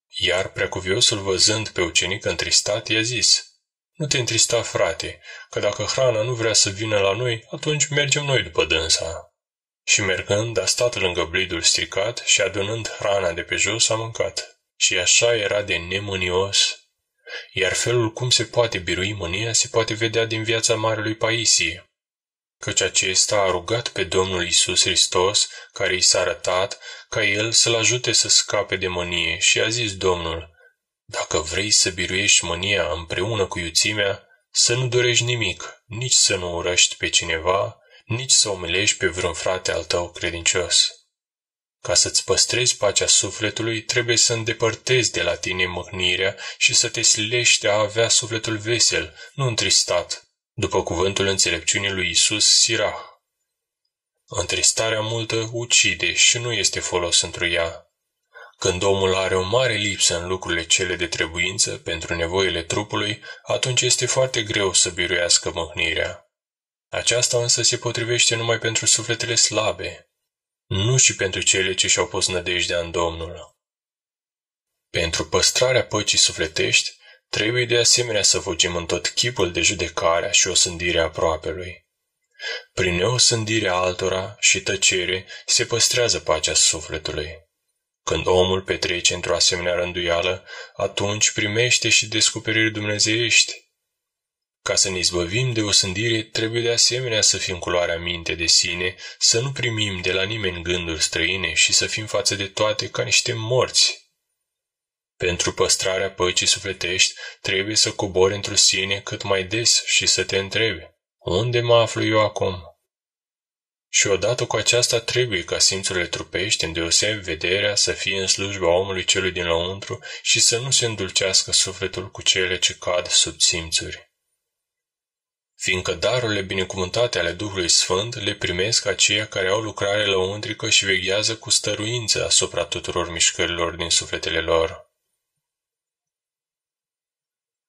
Iar preacuviosul, văzând pe ucenic întristat, i-a zis: Nu te întrista, frate, că dacă hrana nu vrea să vină la noi, atunci mergem noi după dânsa. Și mergând, a stat lângă blidul stricat și adunând hrana de pe jos a mâncat. Și așa era de nemânios. Iar felul cum se poate birui mânia se poate vedea din viața marelui Paisie, căci acesta a rugat pe Domnul Iisus Hristos, care i s-a arătat, ca el să-l ajute să scape de mânie, și a zis Domnul: Dacă vrei să biruiești mânia împreună cu iuțimea, să nu dorești nimic, nici să nu urăști pe cineva, nici să umilești pe vreun frate al tău credincios. Ca să-ți păstrezi pacea sufletului, trebuie să îndepărtezi de la tine mâhnirea și să te silești a avea sufletul vesel, nu întristat, după cuvântul înțelepciunii lui Iisus Sirah. Întristarea multă ucide și nu este folos într ea. Când omul are o mare lipsă în lucrurile cele de trebuință pentru nevoile trupului, atunci este foarte greu să biruiască mâhnirea. Aceasta însă se potrivește numai pentru sufletele slabe, nu și pentru cele ce și-au pus nădejdea în Domnul. Pentru păstrarea păcii sufletești, trebuie de asemenea să fugim în tot chipul de judecarea și osândirea aproapelui. Prin neosândirea altora și tăcere se păstrează pacea sufletului. Când omul petrece într-o asemenea rânduială, atunci primește și descoperiri dumnezeiești. Ca să ne izbăvim de osândire, trebuie de asemenea să fim cu luarea minte de sine, să nu primim de la nimeni gânduri străine și să fim față de toate ca niște morți. Pentru păstrarea păcii sufletești, trebuie să cobori într-o sine cât mai des și să te întrebi: unde mă aflu eu acum? Și odată cu aceasta trebuie ca simțurile trupești, îndeosebi vederea, să fie în slujba omului celui din lăuntru și să nu se îndulcească sufletul cu cele ce cad sub simțuri. Fiindcă darurile binecuvântate ale Duhului Sfânt le primesc aceia care au lucrare lăuntrică și veghează cu stăruință asupra tuturor mișcărilor din sufletele lor.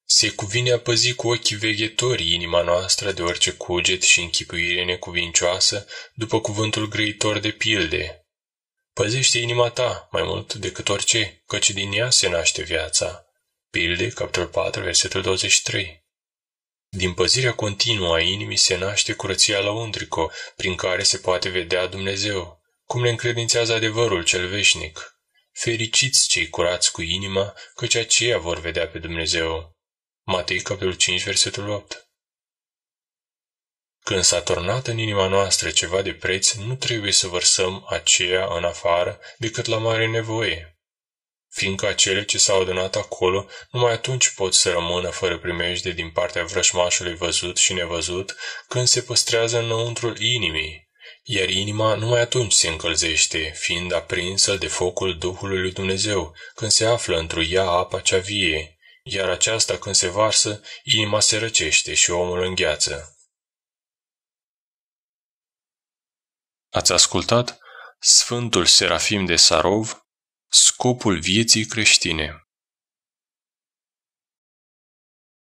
Se cuvine a păzi cu ochii veghetorii inima noastră de orice cuget și închipuire necuvincioasă, după cuvântul grăitor de pilde. Păzește inima ta mai mult decât orice, căci din ea se naște viața. Pilde, capitolul 4, versetul 23. Din păzirea continuă a inimii se naște curăția lăuntrică, prin care se poate vedea Dumnezeu, cum ne încredințează adevărul cel veșnic. Fericiți cei curați cu inima, căci aceia vor vedea pe Dumnezeu. Matei, capitolul 5, versetul 8. Când s-a turnat în inima noastră ceva de preț, nu trebuie să vărsăm aceea în afară decât la mare nevoie, fiindcă acele ce s-au adunat acolo numai atunci pot să rămână fără primejde din partea vrășmașului văzut și nevăzut, când se păstrează înăuntrul inimii, iar inima numai atunci se încălzește, fiind aprinsă de focul Duhului lui Dumnezeu, când se află într-o ea apa cea vie, iar aceasta când se varsă, inima se răcește și omul îngheață. Ați ascultat Sfântul Serafim de Sarov, Scopul vieții creștine.